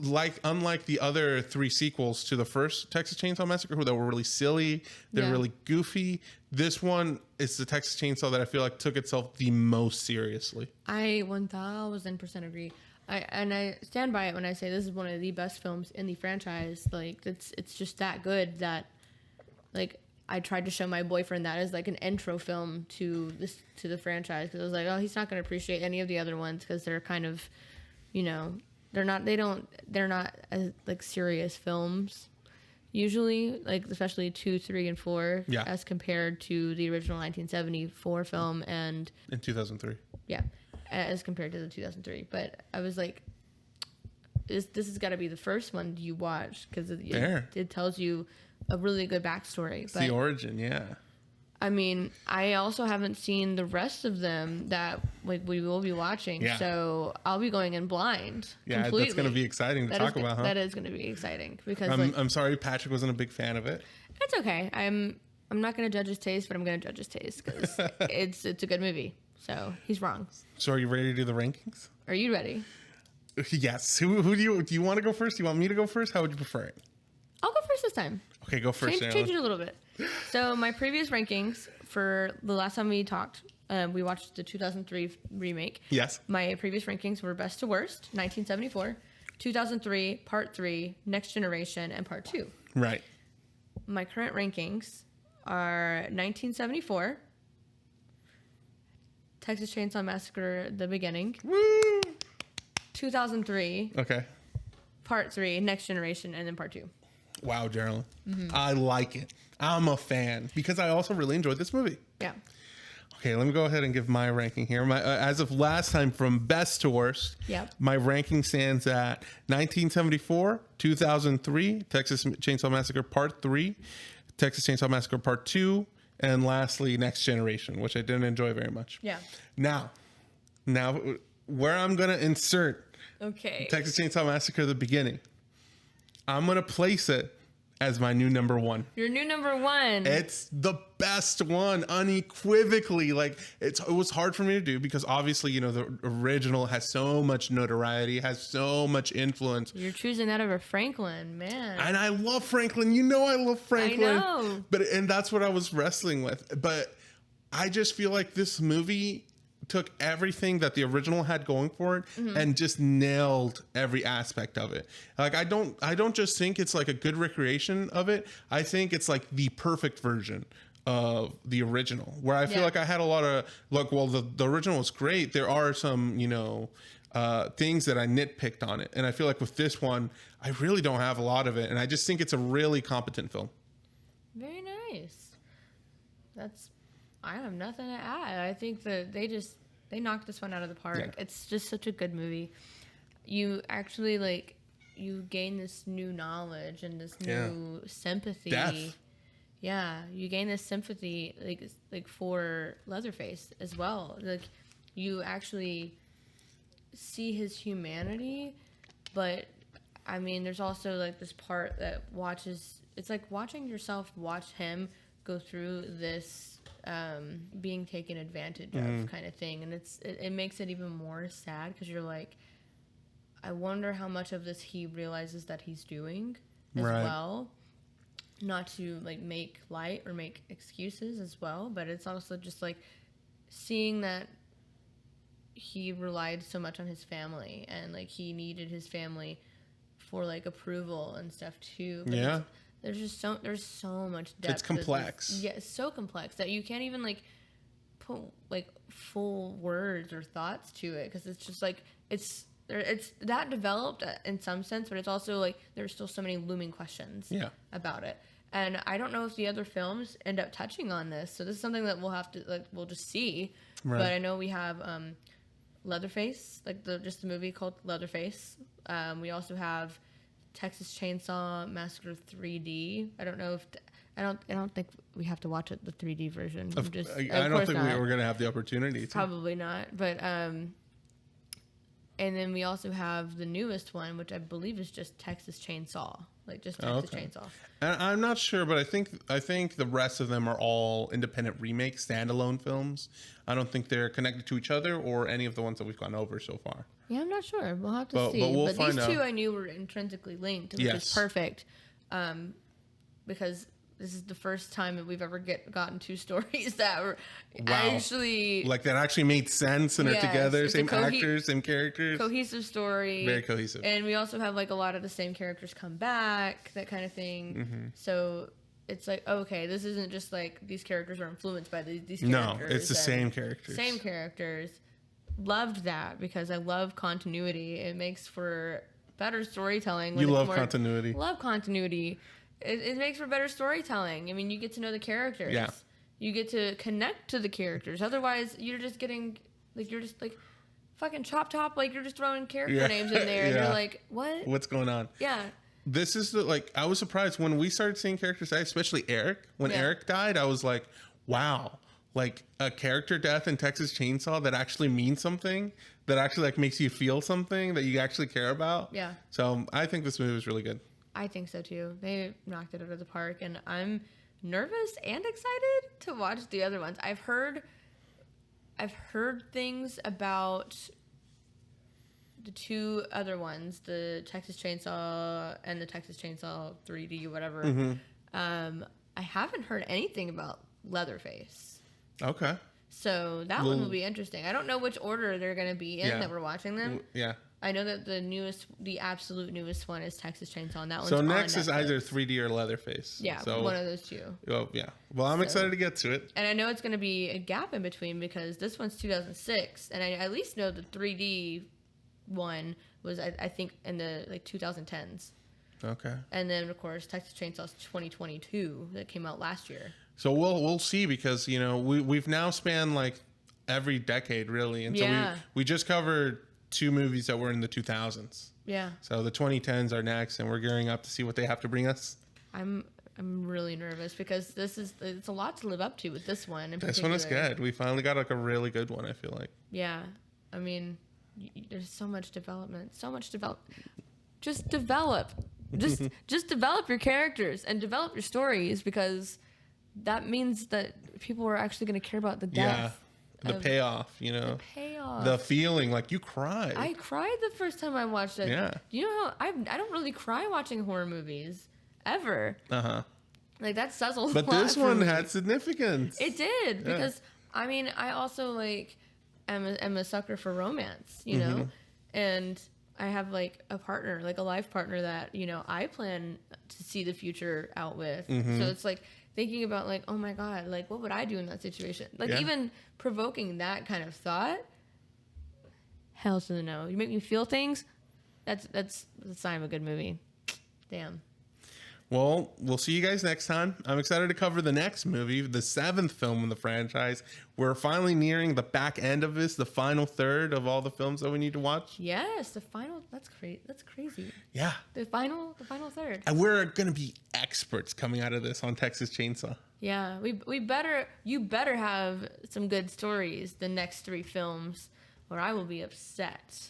Speaker 2: unlike the other three sequels to the first Texas Chainsaw Massacre, that were really silly, they're really goofy, this one is the Texas Chainsaw that I feel like took itself the most seriously.
Speaker 1: I 1000% agree. I stand by it when I say this is one of the best films in the franchise. Like, it's just that good that, like, I tried to show my boyfriend that as like an intro film to the franchise, because I was like, oh, he's not going to appreciate any of the other ones because they're kind of, you know, they're not as like serious films usually, like especially 2, 3, and 4, as compared to the original 1974 film and
Speaker 2: in 2003.
Speaker 1: Yeah, as compared to the 2003. But I was like, this has got to be the first one you watch, because it tells you a really good backstory.
Speaker 2: It's the origin, yeah.
Speaker 1: I mean, I also haven't seen the rest of them that we will be watching, so I'll be going in blind.
Speaker 2: Yeah, completely. That's going to be exciting to talk about, huh?
Speaker 1: That is going to be exciting, because
Speaker 2: I'm sorry Patrick wasn't a big fan of it.
Speaker 1: It's okay. I'm not going to judge his taste, but I'm going to judge his taste because it's a good movie. So he's wrong.
Speaker 2: So are you ready to do the rankings?
Speaker 1: Are you ready?
Speaker 2: Yes. Who do you want to go first? Do you want me to go first? How would you prefer it?
Speaker 1: I'll go first this time.
Speaker 2: Okay, go first.
Speaker 1: Change it a little bit. So my previous rankings for the last time we talked, we watched the 2003 remake.
Speaker 2: Yes.
Speaker 1: My previous rankings were best to worst, 1974, 2003, Part 3, Next Generation, and Part 2.
Speaker 2: Right.
Speaker 1: My current rankings are 1974, Texas Chainsaw Massacre: The Beginning.
Speaker 2: Woo!
Speaker 1: 2003.
Speaker 2: Okay.
Speaker 1: Part 3, Next Generation, and then Part 2.
Speaker 2: Wow, Geraldine. I like it. I'm a fan because I also really enjoyed this movie.
Speaker 1: Yeah.
Speaker 2: Okay, let me go ahead and give my ranking here. My as of last time, from best to worst, my ranking stands at 1974, 2003, Texas Chainsaw Massacre Part 3, Texas Chainsaw Massacre Part 2, and lastly, Next Generation, which I didn't enjoy very much.
Speaker 1: Yeah.
Speaker 2: Now, where I'm going to insert Texas Chainsaw Massacre: The Beginning, I'm going to place it as my new number 1.
Speaker 1: Your new number 1.
Speaker 2: It's the best one, unequivocally. Like, it was hard for me to do because obviously, you know, the original has so much notoriety, has so much influence.
Speaker 1: You're choosing that over Franklin, man.
Speaker 2: And I love Franklin. You know I love Franklin.
Speaker 1: I know.
Speaker 2: And that's what I was wrestling with. But I just feel like this movie took everything that the original had going for it and just nailed every aspect of it. Like, I don't just think it's like a good recreation of it. I think it's like the perfect version of the original, where I feel like I had a lot of like, well, the original was great. There are some, you know, things that I nitpicked on it. And I feel like with this one, I really don't have a lot of it. And I just think it's a really competent film.
Speaker 1: Very nice. I have nothing to add. I think that they knocked this one out of the park. Yeah. It's just such a good movie. You actually you gain this new knowledge and this new sympathy.
Speaker 2: Death.
Speaker 1: Yeah, you gain this sympathy like for Leatherface as well. Like, you actually see his humanity, but I mean, there's also like this part that it's like watching yourself watch him go through this being taken advantage of kind of thing, and it makes it even more sad because you're like, I wonder how much of this he realizes that he's doing as well. Not to like make light or make excuses as well, but it's also just like seeing that he relied so much on his family and like he needed his family for like approval and stuff too. But there's so much depth.
Speaker 2: It's complex.
Speaker 1: It's so complex that you can't even like put like full words or thoughts to it, because it's just like it's that developed in some sense, but it's also like there's still so many looming questions about it. And I don't know if the other films end up touching on this, so this is something that we'll just see. Right. But I know we have Leatherface, like just the movie called Leatherface. We also have Texas Chainsaw Massacre 3D. I don't know if I don't think we have to watch it the 3D version.
Speaker 2: I don't think we were going to have the opportunity to.
Speaker 1: Probably not. But and then we also have the newest one, which I believe is just Texas Chainsaw, like just Texas Chainsaw. And
Speaker 2: I'm not sure, but I think the rest of them are all independent remakes, standalone films. I don't think they're connected to each other or any of the ones that we've gone over so far.
Speaker 1: Yeah, I'm not sure. We'll have to see. But these two I knew were intrinsically linked, which is perfect, because this is the first time that we've ever gotten two stories that were actually
Speaker 2: that actually made sense and are together. Same actors, same characters.
Speaker 1: Cohesive story.
Speaker 2: Very cohesive.
Speaker 1: And we also have like a lot of the same characters come back, that kind of thing. Mm-hmm. So it's like, okay, this isn't just like these characters are influenced by these characters.
Speaker 2: No, it's the same characters.
Speaker 1: Same characters. Loved that because I love continuity. It makes for better storytelling.
Speaker 2: You love continuity.
Speaker 1: Love continuity. It makes for better storytelling. I mean, you get to know the characters.
Speaker 2: Yeah.
Speaker 1: You get to connect to the characters. Otherwise, you're just getting, like, you're just like, fucking chop top. Like, you're just throwing character names in there. And you're like, what?
Speaker 2: What's going on?
Speaker 1: Yeah.
Speaker 2: This is I was surprised when we started seeing characters die, especially Eric. When Eric died, I was like, wow. Like, a character death in Texas Chainsaw that actually means something, that actually, like, makes you feel something that you actually care about.
Speaker 1: Yeah.
Speaker 2: So I think this movie was really good.
Speaker 1: I think so, too. They knocked it out of the park, and I'm nervous and excited to watch the other ones. I've heard things about the two other ones, the Texas Chainsaw and the Texas Chainsaw 3D or whatever.
Speaker 2: Mm-hmm.
Speaker 1: I haven't heard anything about Leatherface.
Speaker 2: Okay.
Speaker 1: So that one will be interesting. I don't know which order they're going to be in that we're watching them.
Speaker 2: Yeah.
Speaker 1: I know that the absolute newest one is Texas Chainsaw, and that one's
Speaker 2: so
Speaker 1: on
Speaker 2: next
Speaker 1: Netflix.
Speaker 2: is either 3D or Leatherface.
Speaker 1: Yeah,
Speaker 2: so,
Speaker 1: one of those two.
Speaker 2: Oh, yeah. Well, I'm excited to get to it.
Speaker 1: And I know it's going to be a gap in between because this one's 2006, and I at least know the 3D one was, I think, in the 2010s.
Speaker 2: Okay.
Speaker 1: And then, of course, Texas Chainsaw's 2022 that came out last year.
Speaker 2: So we'll see because, we've now spanned like every decade really. And so we just covered 2 movies that were in the 2000s.
Speaker 1: Yeah.
Speaker 2: So the 2010s are next and we're gearing up to see what they have to bring us.
Speaker 1: I'm really nervous because it's a lot to live up to with this one.
Speaker 2: This one is good. We finally got like a really good one, I feel like.
Speaker 1: Yeah. I mean, there's so much development. Just develop. Just develop your characters and develop your stories because that means that people are actually going to care about the death.
Speaker 2: Yeah, the payoff,
Speaker 1: The payoff.
Speaker 2: The feeling, like you cried.
Speaker 1: I cried the first time I watched it.
Speaker 2: Yeah.
Speaker 1: You know how I don't really cry watching horror movies ever.
Speaker 2: Uh-huh.
Speaker 1: Like that says a lot.
Speaker 2: But this one had significance.
Speaker 1: It did because I mean I also am a sucker for romance, you know, and I have like a partner, like a life partner that I plan to see the future out with. So it's like thinking about like, oh my God, like what would I do in that situation? Like even provoking that kind of thought. Hell to the no. You make me feel things. That's the sign of a good movie. Damn.
Speaker 2: Well, we'll see you guys next time. I'm excited to cover the next movie, the 7th film in the franchise. We're finally nearing the back end of this, the final third of all the films that we need to watch.
Speaker 1: Yes, the final. That's crazy.
Speaker 2: Yeah.
Speaker 1: The final third.
Speaker 2: And we're going to be experts coming out of this on Texas Chainsaw.
Speaker 1: Yeah, you better have some good stories the next 3 films, or I will be upset.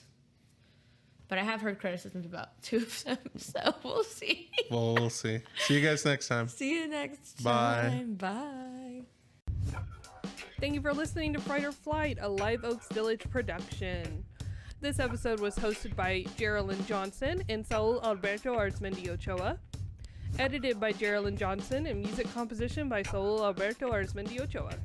Speaker 1: But I have heard criticisms about 2 of them, so we'll see.
Speaker 2: Well, we'll see. See you guys next time.
Speaker 1: See you next
Speaker 2: time.
Speaker 1: Bye.
Speaker 3: Thank you for listening to Fright or Flight, a Live Oaks Village production. This episode was hosted by Geraldine Johnson and Saul Alberto Arzmendi Ochoa. Edited by Geraldine Johnson and music composition by Saul Alberto Arzmendi Ochoa.